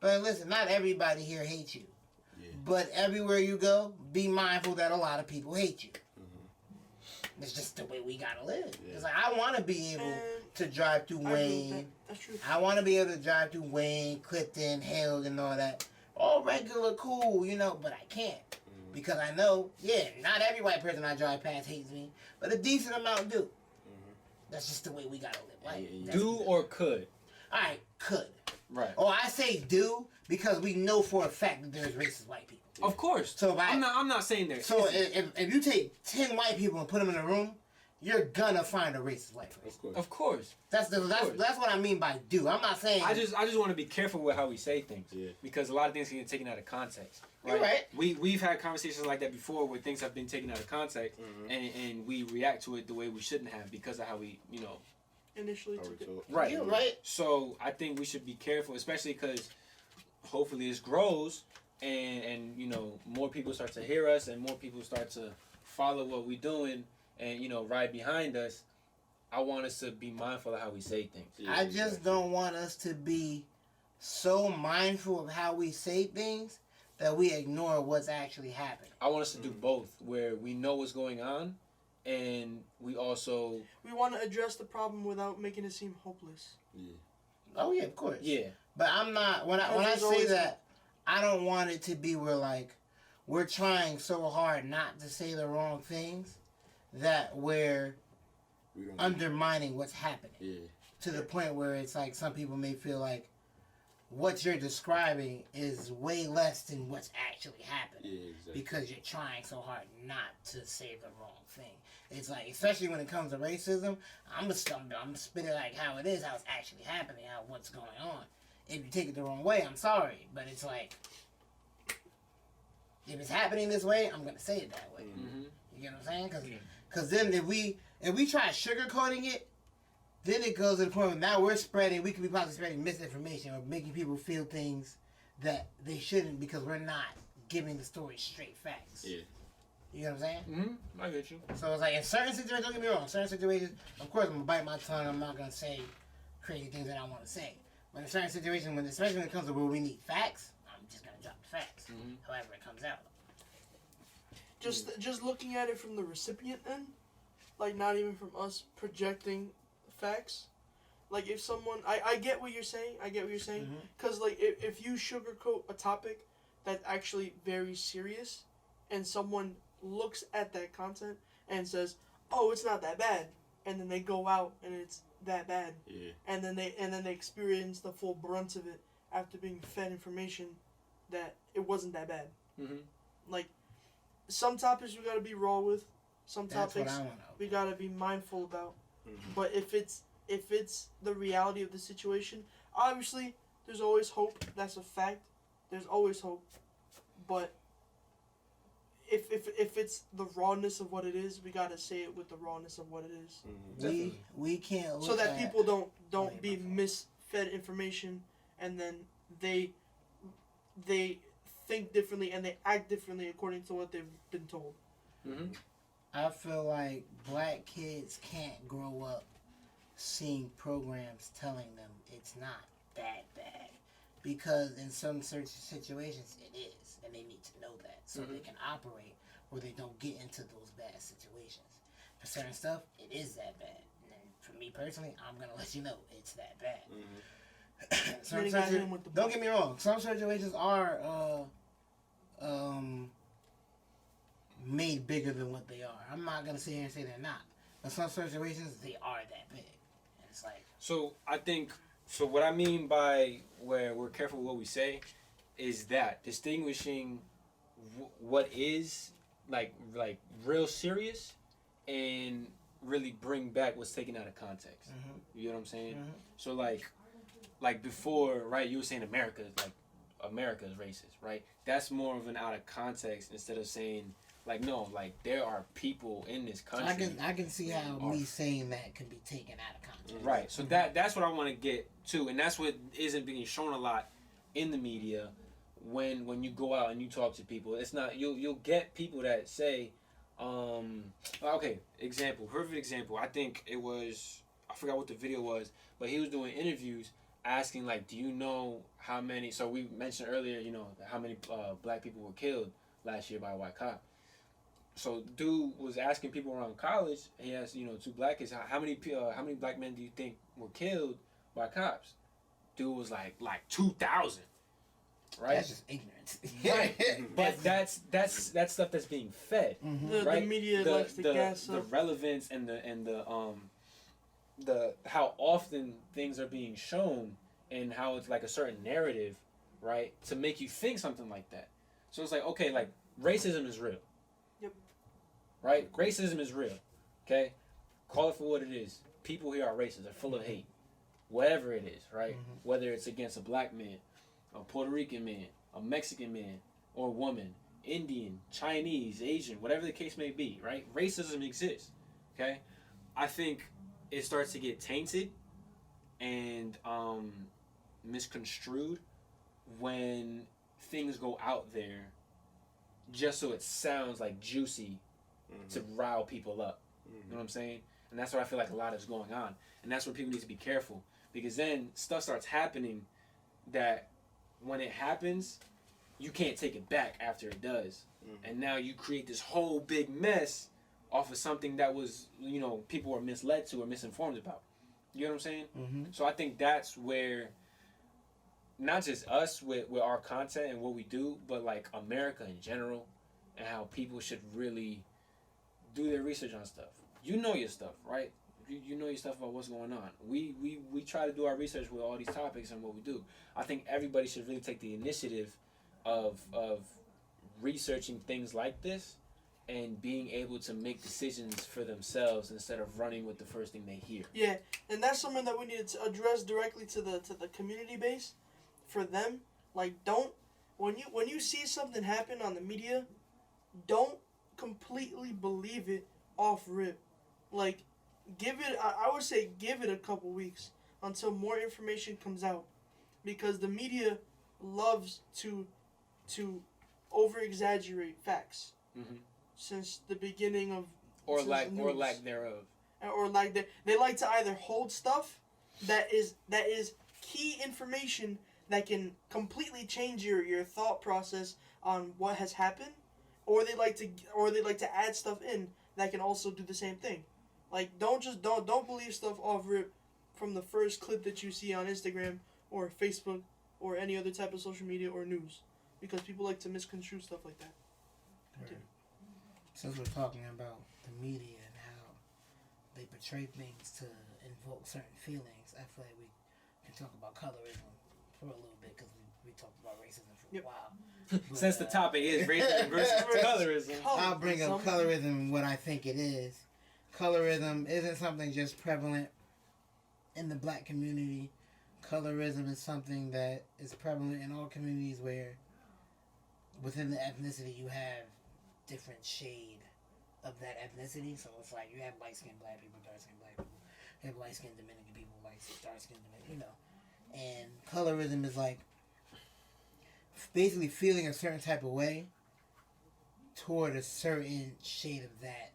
But listen, not everybody here hates you. Yeah. But everywhere you go, be mindful that a lot of people hate you. It's just the way we gotta live. Yeah. It's like, I want to be able to drive through Wayne. That's true. I want to be able to drive through Wayne, Clifton, Hales, and all that. All regular, cool, but I can't. Because I know, not every white person I drive past hates me, but a decent amount do. That's just the way we gotta live life. Do or could? Alright, could. Right. Or I say do because we know for a fact that there's racist white people. Of course. So I'm not saying there. So if you take 10 white people and put them in a room, you're gonna find a racist white person. Of course. That's what I mean by do. I'm not saying. I just want to be careful with how we say things, because a lot of things can get taken out of context. Right? You're right. We've had conversations like that before where things have been taken out of context, and we react to it the way we shouldn't have because of how we initially took it. Right. You're right. So I think we should be careful, especially because hopefully this grows. And more people start to hear us, and more people start to follow what we're doing, and ride behind us. I want us to be mindful of how we say things. I just don't want us to be so mindful of how we say things that we ignore what's actually happening. I want us to do both, where we know what's going on, and we want to address the problem without making it seem hopeless. Yeah. Oh yeah, of course. Yeah. But I'm not when I say that. I don't want it to be where, we're trying so hard not to say the wrong things that we're undermining what's happening. Yeah. To the point where it's like some people may feel like, what you're describing is way less than what's actually happening. Yeah, exactly. Because you're trying so hard not to say the wrong thing. It's like, especially when it comes to racism, I'm spit it like how it is, how it's actually happening, how what's going on. If you take it the wrong way, I'm sorry, but it's like, if it's happening this way, I'm gonna say it that way. Mm-hmm. You get what I'm saying? Because then if we try sugarcoating it, then it goes to the point where now we could be possibly spreading misinformation or making people feel things that they shouldn't because we're not giving the story straight facts. Yeah. You know what I'm saying? Mm-hmm. I get you. So it's like in certain situations, don't get me wrong, certain situations, of course I'm gonna bite my tongue, I'm not gonna say crazy things that I wanna say. But in certain situations, especially when it comes to where we need facts, I'm just gonna drop the facts. However it comes out. Just looking at it from the recipient end, like not even from us projecting facts. Like if someone, I get what you're saying. Because like if you sugarcoat a topic that's actually very serious, and someone looks at that content and says, "Oh, it's not that bad," and then they go out and it's that bad, and then they experience the full brunt of it after being fed information that it wasn't that bad. Like some topics we gotta be raw with, some topics we gotta be mindful about. But if it's the reality of the situation, obviously there's always hope. That's a fact. There's always hope. But if it's the rawness of what it is, we gotta say it with the rawness of what it is. We can't look so that at, people don't be misfed information, and then they think differently and they act differently according to what they've been told. I feel like black kids can't grow up seeing programs telling them it's not that bad, because in some certain situations it is, and they need to know that so they can operate where they don't get into those bad situations. For certain stuff, it is that bad. And for me personally, I'm gonna let you know it's that bad. Don't get me wrong. Some situations are made bigger than what they are. I'm not gonna sit here and say they're not, but some situations they are that big. And it's like, so I think what I mean by where we're careful what we say is that distinguishing what is like real serious and really bring back what's taken out of context. You know what I'm saying? So like before, right? You were saying America is racist, right? That's more of an out of context instead of saying like no, like there are people in this country. I can see how me saying that can be taken out of context. Right. So that's what I want to get to, and that's what isn't being shown a lot in the media. When you go out and you talk to people, it's not you'll get people that say, okay, perfect example. I think it was, I forgot what the video was, but he was doing interviews asking like, do you know how many? So we mentioned earlier, how many black people were killed last year by a white cop. So dude was asking people around college. He asked, 2 black kids, how many black men do you think were killed by cops? Dude was like 2,000. Right? That's just ignorance. Right. But that's stuff that's being fed. Right? The media likes to gas the up. relevance and the how often things are being shown and how it's like a certain narrative, right? To make you think something like that. So it's like, okay, like racism is real. Yep. Right? Racism is real. Okay? Call it for what it is. People here are racist. They're full of hate. Whatever it is, right? Whether it's against a black man, a Puerto Rican man, a Mexican man or woman, Indian, Chinese, Asian, whatever the case may be, right? Racism exists, okay? I think it starts to get tainted and misconstrued when things go out there just so it sounds like juicy to rile people up. You know what I'm saying? And that's what I feel like a lot is going on. And that's where people need to be careful, because then stuff starts happening that when it happens, you can't take it back after it does. And now you create this whole big mess off of something that was, people were misled to or misinformed about. You know what I'm saying? So I think that's where, not just us with our content and what we do, but like America in general and how people should really do their research on stuff. You know your stuff, right? you know your stuff about what's going on. We try to do our research with all these topics and what we do. I think everybody should really take the initiative of researching things like this and being able to make decisions for themselves instead of running with the first thing they hear. Yeah, and that's something that we need to address directly to the community base. For them, like, don't when you see something happen on the media, don't completely believe it off rip. Like, give it. I would say give it a couple weeks until more information comes out, because the media loves to over exaggerate facts. Mm-hmm. Since the beginning of or lack thereof. Or like they like to either hold stuff that is key information that can completely change your thought process on what has happened, or they like to add stuff in that can also do the same thing. Like, don't believe stuff off rip from the first clip that you see on Instagram or Facebook or any other type of social media or news, because people like to misconstrue stuff like that. Right. Since we're talking about the media and how they portray things to invoke certain feelings, I feel like we can talk about colorism for a little bit, because we talked about racism for a while. But, since the topic is racism versus colorism, I'll bring up colorism and what I think it is. Colorism isn't something just prevalent in the black community. Colorism is something that is prevalent in all communities where within the ethnicity you have different shade of that ethnicity. So it's like you have light-skinned black people, dark-skinned black people. You have light-skinned Dominican people, dark-skinned Dominican, you know. And colorism is like basically feeling a certain type of way toward a certain shade of that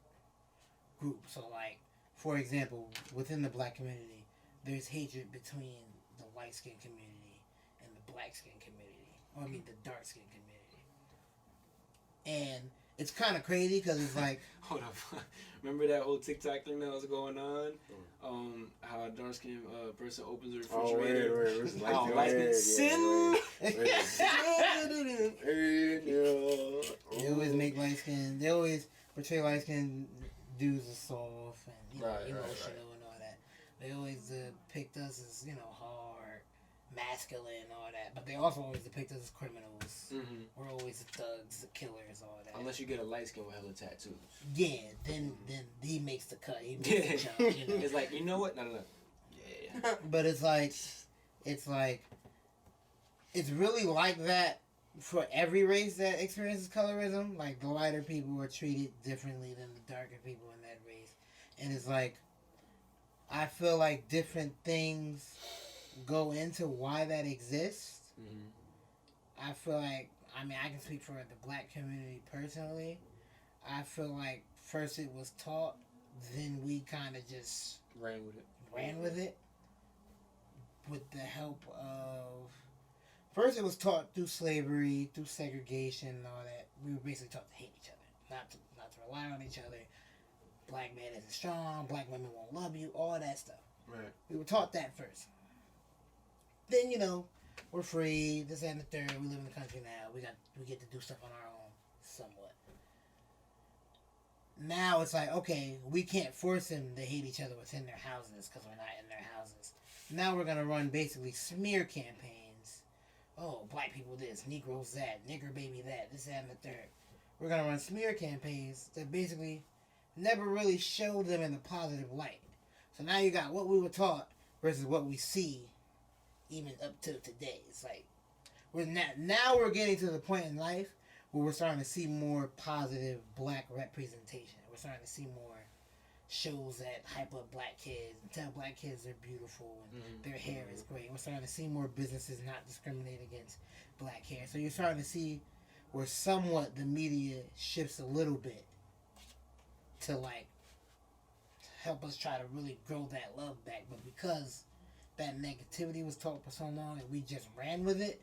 group. So, like, for example, within the black community, there's hatred between the light-skinned community and the black-skinned community. Or, I mean, the dark-skinned community. And it's kind of crazy because it's like... Hold up. Remember that whole TikTok thing that was going on? How a dark-skinned person opens the refrigerator. Oh, light-skinned sin! They always make light-skinned... They always portray light-skinned dudes as soft and, you know, emotional and all that. They always depict us as, you know, hard, masculine, all that. But they also always depict us as criminals. Mm-hmm. We're always the thugs, the killers, all that. Unless you get a light skin with hella tattoos. Yeah, then he makes the cut. He makes the jump, you know. It's like, you know what? No. Yeah. But it's really like that for every race that experiences colorism. Like, the lighter people are treated differently than the darker people in that race. And it's like, I feel like different things go into why that exists. Mm-hmm. I feel like, I mean, I can speak for the black community personally. I feel like first it was taught, then we kind of just ran with it with the help of... First it was taught through slavery, through segregation and all that. We were basically taught to hate each other, not to rely on each other. Black man isn't strong, black women won't love you, all that stuff. Right. We were taught that first. Then, you know, we're free, this and the third, we live in the country now, we get to do stuff on our own, somewhat. Now it's like, okay, we can't force them to hate each other within their houses because we're not in their houses. Now we're going to run basically smear campaigns. Oh, black people this, Negroes that, nigger baby that, this and the third. We're going to run smear campaigns that basically never really show them in a positive light. So now you got what we were taught versus what we see even up to today. It's like now we're getting to the point in life where we're starting to see more positive black representation. We're starting to see more shows that hype up black kids and tell black kids they're beautiful and their hair is great. We're starting to see more businesses not discriminate against black hair. So you're starting to see where somewhat the media shifts a little bit to like help us try to really grow that love back. But because that negativity was taught for so long and we just ran with it,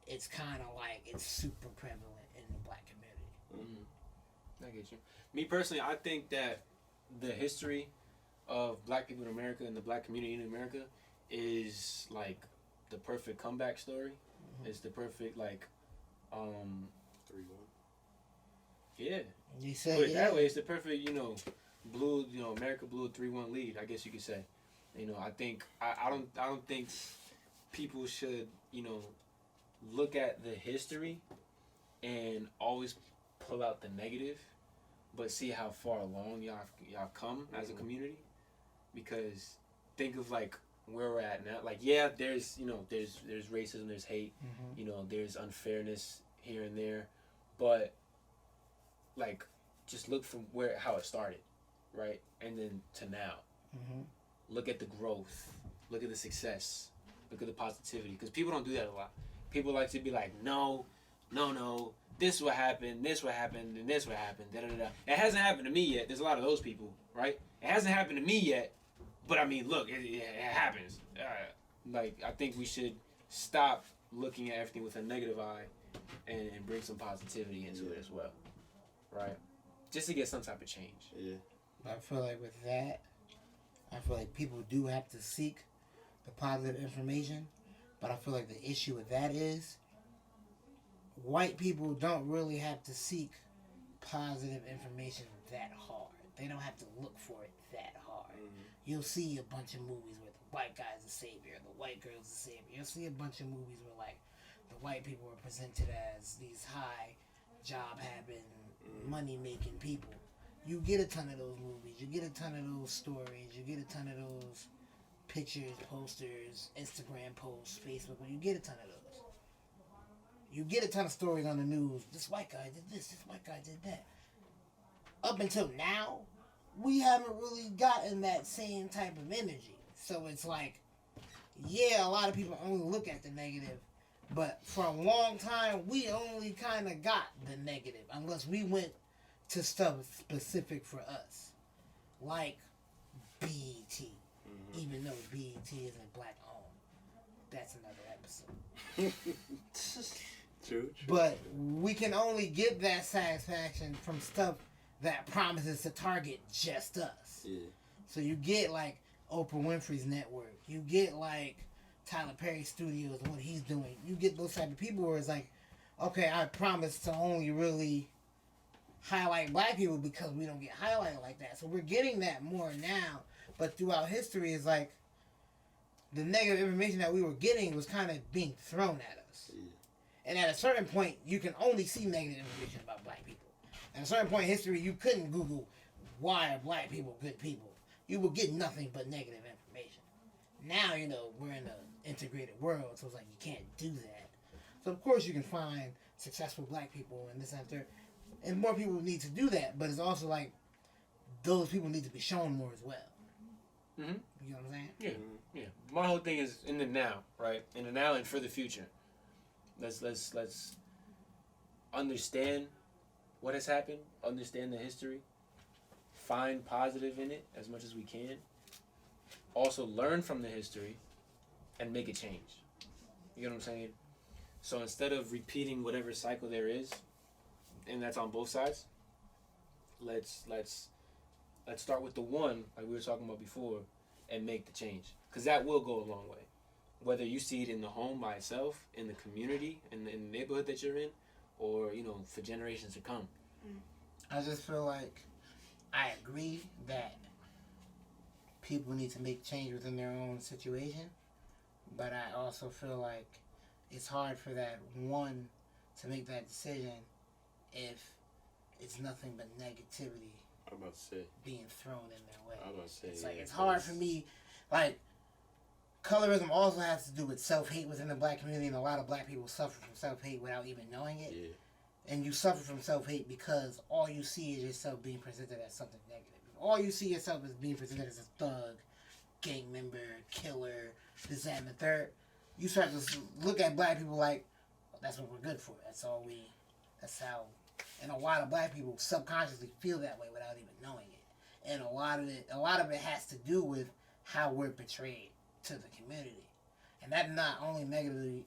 it's kind of like it's super prevalent in the black community. I get you. Me personally, I think that the history of black people in America and the black community in America is like the perfect comeback story. It's the perfect 3-1. yeah. You say Put it that way, it's the perfect blew, America blew a 3-1 lead. I guess you could say. I think I don't think people should look at the history and always pull out the negative, but see how far along y'all come as a community. Because think of like where we're at now. Like there's there's racism, there's hate, there's unfairness here and there, but like just look from how it started, right, and then to now. Look at the growth. Look at the success. Look at the positivity. Because people don't do that a lot. People like to be like, no, this what happened, and this what happened. Da da da. It hasn't happened to me yet. There's a lot of those people, right? It hasn't happened to me yet, but I mean, look, it happens. Like I think we should stop looking at everything with a negative eye, and bring some positivity into it as well, right? Just to get some type of change. Yeah. I feel like with that, people do have to seek the positive information, but I feel like the issue with that is white people don't really have to seek positive information that hard. They don't have to look for it that hard. You'll see a bunch of movies where the white guy's the savior, the white girl's the savior. You'll see a bunch of movies where like the white people are presented as these high job having, money making people. You get a ton of those movies. You get a ton of those stories. You get a ton of those pictures, posters, Instagram posts, Facebook. You get a ton of those. You get a ton of stories on the news. This white guy did this. This white guy did that. Up until now, we haven't really gotten that same type of energy. So it's like, yeah, a lot of people only look at the negative. But for a long time, we only kind of got the negative. Unless we went to stuff specific for us, like BET, even though BET isn't black owned. That's another episode. True. But we can only get that satisfaction from stuff that promises to target just us. Yeah. So you get like Oprah Winfrey's network. You get like Tyler Perry Studios, what he's doing. You get those type of people where it's like, okay, I promise to only really highlight black people because we don't get highlighted like that. So we're getting that more now. But throughout history, it's like the negative information that we were getting was kind of being thrown at us. Yeah. And at a certain point, you can only see negative information about black people. At a certain point in history, you couldn't Google, why are black people good people? You would get nothing but negative information. Now, we're in an integrated world, so it's like you can't do that. So of course you can find successful black people and this and that. And more people need to do that, but it's also like those people need to be shown more as well. You know what I'm saying? Yeah. My whole thing is in the now, right? In the now and for the future. Let's understand what has happened, understand the history, find positive in it as much as we can. Also learn from the history and make a change. You know what I'm saying? So instead of repeating whatever cycle there is, and that's on both sides, let's start with the one, like we were talking about before, and make the change. Because that will go a long way. Whether you see it in the home by itself, in the community, in the neighborhood that you're in, or, for generations to come. I just feel like I agree that people need to make change within their own situation. But I also feel like it's hard for that one to make that decision if it's nothing but negativity I'm about to say. being thrown in their way. I'm about to say. It's like it's hard for me. Like colorism also has to do with self-hate within the black community, and a lot of black people suffer from self-hate without even knowing it. Yeah. And you suffer from self-hate because all you see is yourself being presented as something negative. All you see yourself as being presented as a thug, gang member, killer, this, that, and the third. You start to look at black people like, well, that's what we're good for. That's how, and a lot of black people subconsciously feel that way without even knowing it. And a lot of it has to do with how we're portrayed to the community. And that not only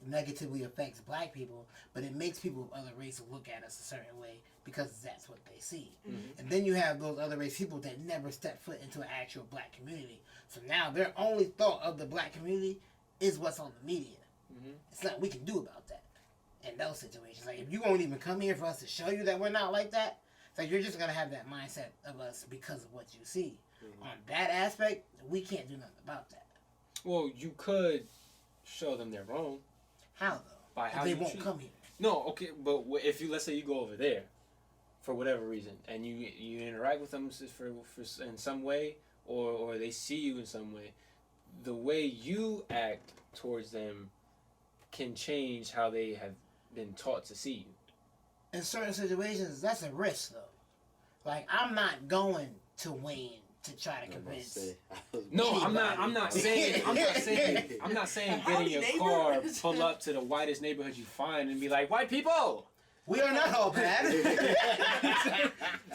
negatively affects black people, but it makes people of other races look at us a certain way because that's what they see. Mm-hmm. And then you have those other race people that never step foot into an actual black community. So now their only thought of the black community is what's on the media. Mm-hmm. It's nothing we can do about that in those situations. Like if you won't even come here for us to show you that we're not like that, It's like you're just gonna have that mindset of us because of what you see. On that aspect, we can't do nothing about that. Well, you could show them they're wrong. How though? By how they you won't treat. come here. No, okay, but if you, let's say you go over there, for whatever reason, and you interact with them for in some way, or they see you in some way, the way you act towards them can change how they have been taught to see you. In certain situations, that's a risk though. Like I'm not going to Wayne to try to convince. No, I'm not saying get in your car, pull up to the whitest neighborhood you find, and be like, white people. We are not all bad.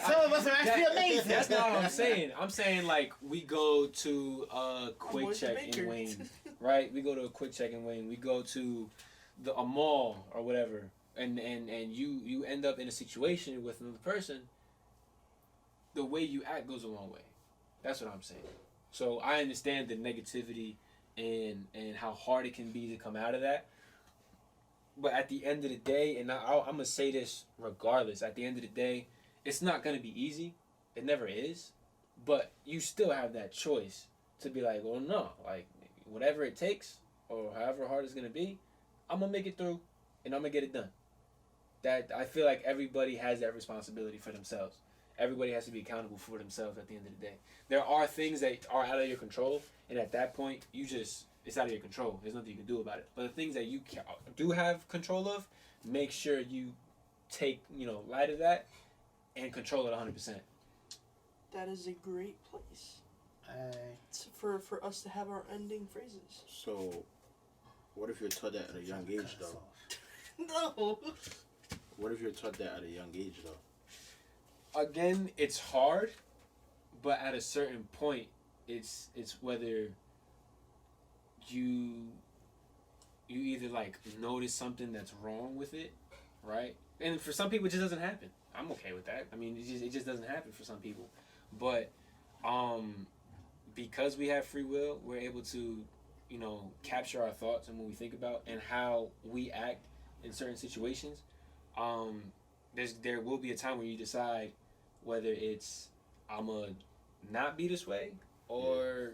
Some of us are actually amazing. That's not what I'm saying. I'm saying like we go to a quick check in Wayne, right? We go to a quick check in Wayne. We go to a mall or whatever, and you end up in a situation with another person. The way you act goes a long way. That's what I'm saying. So I understand the negativity and how hard it can be to come out of that. But at the end of the day, and I'm going to say this regardless, at the end of the day, it's not going to be easy. It never is. But you still have that choice to be like, well, no. Like, whatever it takes or however hard it's going to be, I'm going to make it through and I'm going to get it done. That I feel like everybody has that responsibility for themselves. Everybody has to be accountable for themselves at the end of the day. There are things that are out of your control, and at that point, it's out of your control. There's nothing you can do about it. But the things that you do have control of, make sure you take, light of that and control it 100%. That is a great place for us to have our ending phrases. So, what if you're taught that at a young age, though? No. What if you're taught that at a young age, though? Again, it's hard, but at a certain point, it's whether you either like notice something that's wrong with it, right? And for some people, it just doesn't happen. I'm okay with that. I mean, it just doesn't happen for some people. But because we have free will, we're able to, capture our thoughts and what we think about and how we act in certain situations. There will be a time where you decide whether it's I'm gonna not be this way or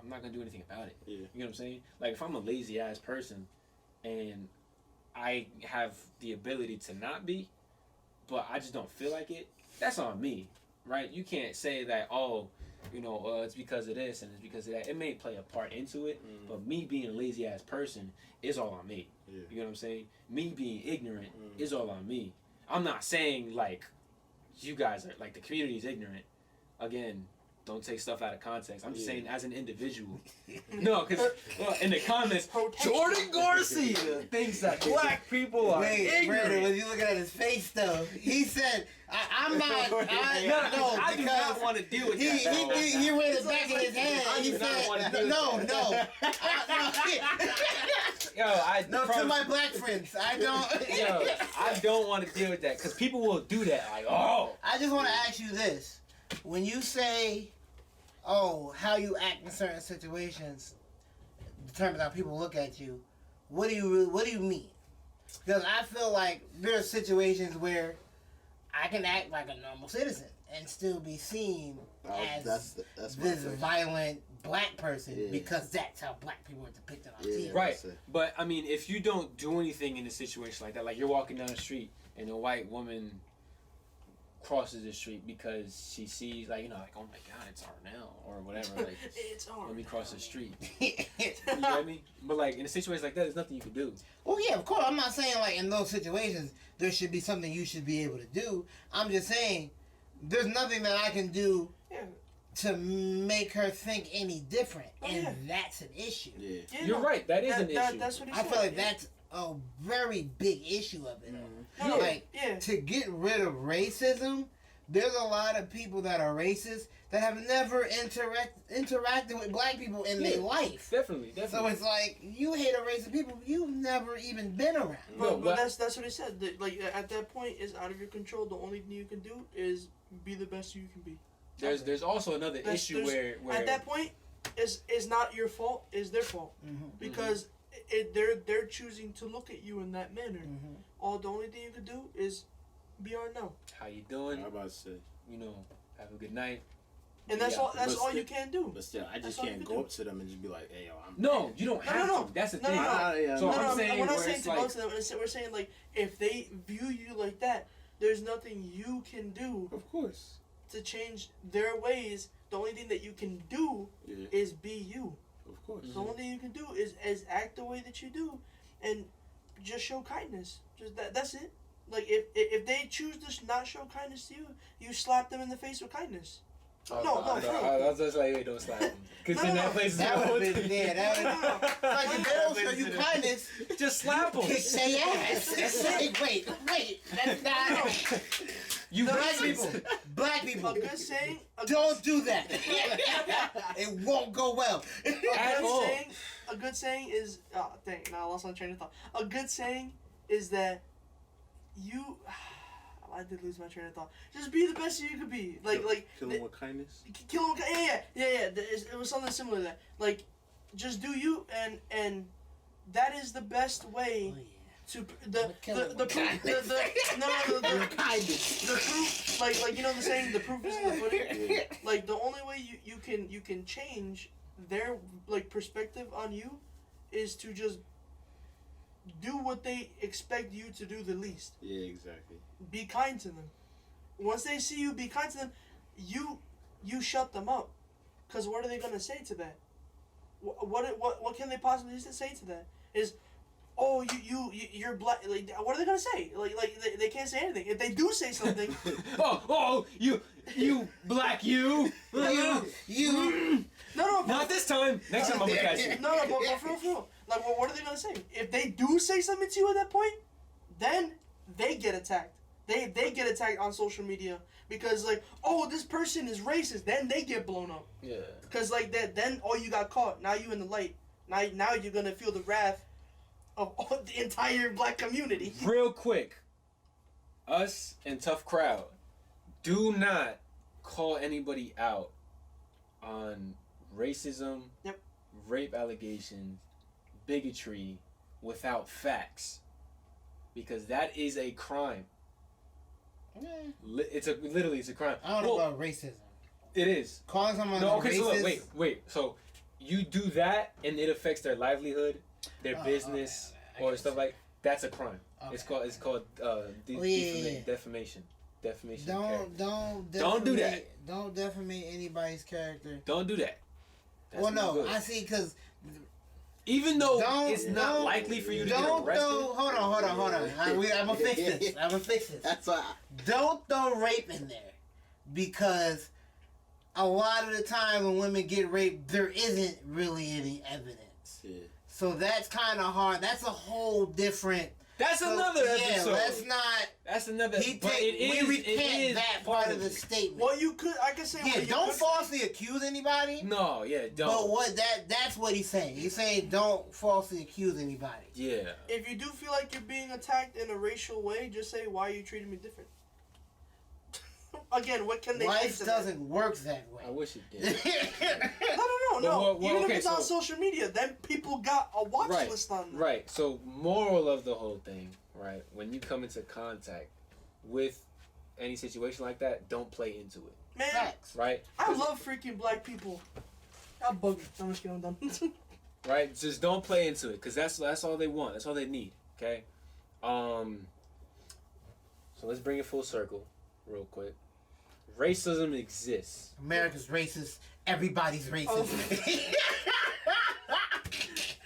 I'm not gonna do anything about it. Yeah. You know what I'm saying? Like if I'm a lazy ass person and I have the ability to not be, but I just don't feel like it, that's on me, right? You can't say that, it's because of this and it's because of that. It may play a part into it, but me being a lazy ass person is all on me. Yeah. You know what I'm saying? Me being ignorant is all on me. I'm not saying like you guys are like the community is ignorant. Again, don't take stuff out of context. I'm just saying as an individual. No, because in the comments, Jordan Garcia thinks that black people are ignorant. Brandon, was you looking at his face though? He said, "I'm not." I do not want to deal with that. He read it back in his head. He said, "No." To my black friends, I don't. I don't want to deal with that because people will do that. Like, I just want to ask you this: when you say, how you act in certain situations determines how people look at you, what do you mean? Because I feel like there are situations where I can act like a normal citizen and still be seen as this violent black person because that's how black people are depicted on TV. Right. But I mean, if you don't do anything in a situation like that, like you're walking down the street and a white woman crosses the street because she sees, like, oh my God, it's Arnell or whatever. Like, it's Arnell. Let me cross the street. You know what I mean? But like in a situation like that, there's nothing you can do. Well, yeah, of course. I'm not saying like in those situations there should be something you should be able to do. I'm just saying there's nothing that I can do to make her think any different, and that's an issue. Yeah. You're right. That is an issue. That's what he I said. feel like that's a very big issue of it. To get rid of racism, there's a lot of people that are racist that have never interacted with black people in their life. Definitely. So it's like you hate a race of people you've never even been around. But that's what he said. Like at that point, it's out of your control. The only thing you can do is be the best you can be. There's also another issue where at that point is not your fault, is their fault because they're choosing to look at you in that manner. The only thing you can do is Be or no. How you doing? I'm about to say. You know, have a good night. And that's Yeah, all. That's but all still- you can do. But still, I That's just all you can't can go do. up to them and just be like, "Hey, yo, I'm." No, you don't have no. to. That's the No, thing. no, no. Yeah, So No, I'm saying we're not where saying it's to like, go to them. We're saying like if they view you like that, there's nothing you can do Of course. to change their ways. The only thing that you can do Yeah. is be you. Of course. The only thing you can do is act the way that you do, and just show kindness. Just that's it. Like if they choose to not show kindness to you, you slap them in the face with kindness. No, I was just like, hey, don't slap him. Because No, then no, that place is That going would have been there. That would like if they don't show you kindness, Just slap him. kick their ass. It's like, wait, that's not. You Black people, black A people, good saying. don't do that. It won't go well. At all. A good saying is dang, now I lost my train of thought. A good saying is that you I did lose my train of thought. Just be the best you could be. Like Kill him with kindness. kill him. Yeah. It was something similar to that. Like just do you and that is the best way to the proof the proof like you know the saying the proof is in the pudding. Like the only way you can change their like perspective on you is to just do what they expect you to do the least. Yeah, exactly. Be kind to them. Once they see you be kind to them, you shut them up. Cause what are they gonna say to that? What can they possibly say to that? Is oh you're black. Like what are they gonna say? Like they can't say anything. If they do say something, you black you. You. no, Not this time. Next time I'm gonna catch you. No, but for real. Like, what are they gonna say? If they do say something to you at that point, then they get attacked. They get attacked on social media because like, oh, this person is racist. Then they get blown up. Yeah. Cause like that, then you got caught. Now you in the light. Now you're gonna feel the wrath of all the entire black community. Real quick, us and Tough Crowd, do not call anybody out on racism, Yep. rape allegations, bigotry without facts, because that is a crime. It's a crime. I don't know about racism. It is. Calling someone No, a okay, racist. so look, wait. So you do that and it affects their livelihood, their Oh, business, okay. or stuff like that's a crime. Okay. It's called defamation. Defamation. of character. Don't do that. Don't defamate anybody's character. Don't do that. That's Well, not no, good. I see, because Even though it's not likely for you to get arrested. Hold on. I'm gonna fix this. That's why. Don't throw rape in there, because a lot of the time when women get raped, there isn't really any evidence. Yeah. So that's kind of hard. That's a whole different. That's another episode. Let's not. That's another. We but it recant is that part of the statement. Well, I can say. Yeah, what you don't could- falsely accuse anybody. No, yeah, don't. But that's what he's saying. He's saying don't falsely accuse anybody. Yeah. If you do feel like you're being attacked in a racial way, just say, why are you treating me different? Again, what can they Life say to doesn't work that way. I wish it did. that? No. Well, Even okay, if it's on so- social media, then people got a watch Right, list on them. Right. So, moral of the whole thing, right? When you come into contact with any situation like that, don't play into it, Man, Facts. right? I love freaking black people. I bug me. I'm just kidding, I'm done. Right? Just don't play into it, because that's all they want. That's all they need. Okay. So let's bring it full circle, real quick. Racism exists. America's racist. Everybody's racist.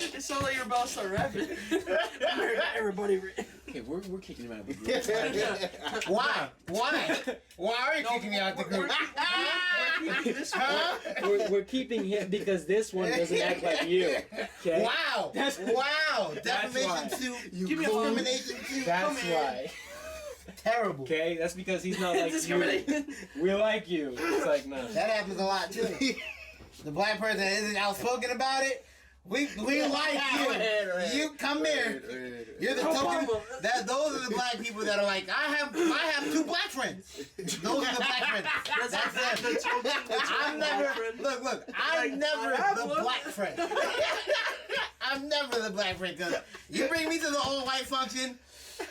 It sounds like you're about to start rapping. Everybody. Okay, we're kicking him out of the group. Why? Why are you kicking me out the group? We're keeping him because this one doesn't act like you. Okay. Wow! That's- Wow! that's Defamation why. to Give me a discrimination to. That's why. Terrible. Okay, that's because he's not like you. Discriminate. We like you. It's like no. That happens a lot too. The black person that isn't outspoken about it. We like you. You come here. You're the No token. problem. Those are the black people that are like, I have two black friends. Those are the black friends. That's them. I'm never. Look. I'm never the black friend. I'm never the black friend. Cause you bring me to the all white function,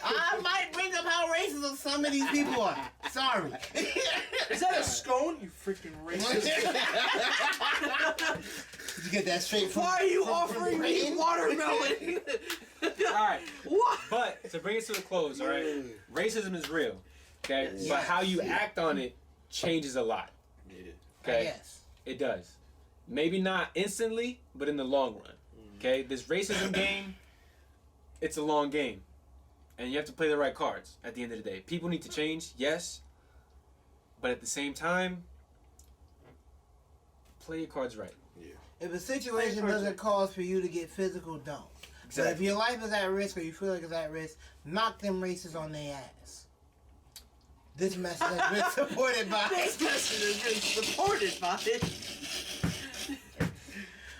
I might bring up how racist some of these people are. Sorry. Is that a scone? You freaking racist. Did you get that straight from? Why are you from offering the me brain? watermelon? Alright. What? But to bring it to a close, alright? Racism is real. Okay? Yes. But how you act on it changes a lot. Okay? Yes. It does. Maybe not instantly, but in the long run. Okay? This racism game, it's a long game. And you have to play the right cards at the end of the day. People need to change, yes. But at the same time, play your cards right. If a situation doesn't cause for you to get physical, don't. But if your life is at risk or you feel like it's at risk, knock them racists on their ass. This message has been supported by. This message has been supported by.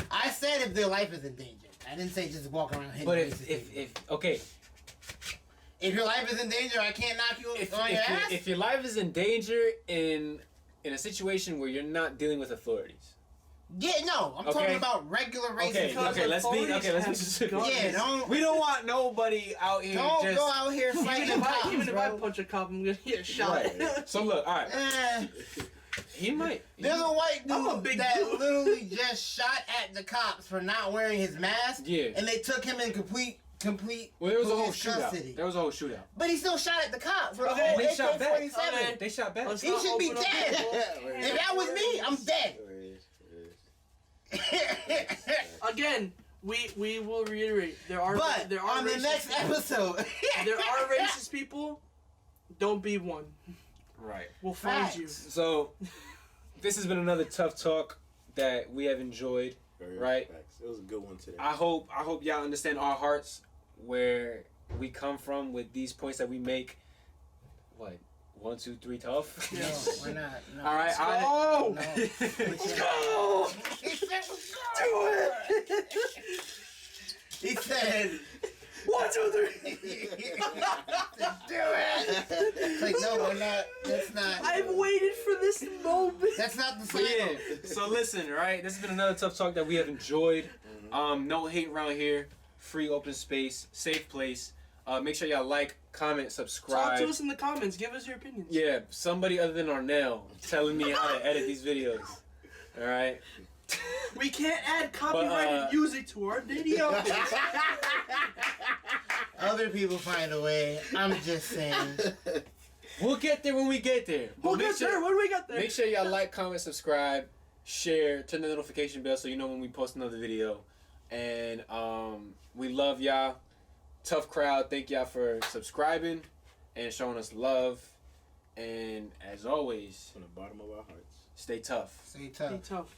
I said if their life is in danger. I didn't say just walk around hitting But racist people. If your life is in danger, I can't knock you on your ass. If your life is in danger in a situation where you're not dealing with authorities. Yeah, no, I'm talking about regular racist. Let's be specific. Yeah, We don't want nobody out here. Don't just, go out here fighting cops, Even if I bro. punch a cop, I'm gonna get shot. Right. So look, all right. He might. There's a white I'm a dude big that dude. literally just shot at the cops for not wearing his mask. Yeah. And they took him in complete. Well, there was a whole police shootout. custody. There was a whole shootout. But he still shot at the cops with a Okay, whole They shot back. AK-47. They shot back. Let's He not should be open up dead. people. If that was me, I'm dead. Again, we will reiterate there are But there are on the racist next people. episode, There are racist people. Don't be one. Right. We'll find Facts. you. So, this has been another tough talk that we have enjoyed. Right. Facts. It was a good one today. I hope y'all understand our hearts, where we come from with these points that we make. What? 1, 2, 3, tough. no, we're not. No. All right. go! No. Let's go! He said, let's Do go. it! He said, 1, 2, 3. do it. It's like, no, we're not. That's not. I've waited for this moment. That's not the But cycle. yeah. So listen, right? This has been another tough talk that we have enjoyed. No hate around here. Free open space, safe place. Make sure y'all like, comment, subscribe. Talk to us in the comments. Give us your opinions. Yeah, somebody other than Arnell telling me how to edit these videos. All right. We can't add copyrighted music to our video. Other people find a way. I'm just saying. We'll get there when we get there. But We'll make get sure- there when we get there. Make sure y'all like, comment, subscribe, share, turn the notification bell so you know when we post another video. And we love y'all. Tough crowd. Thank y'all for subscribing and showing us love. And as always, From the bottom of our hearts. stay tough. Stay tough. Be tough.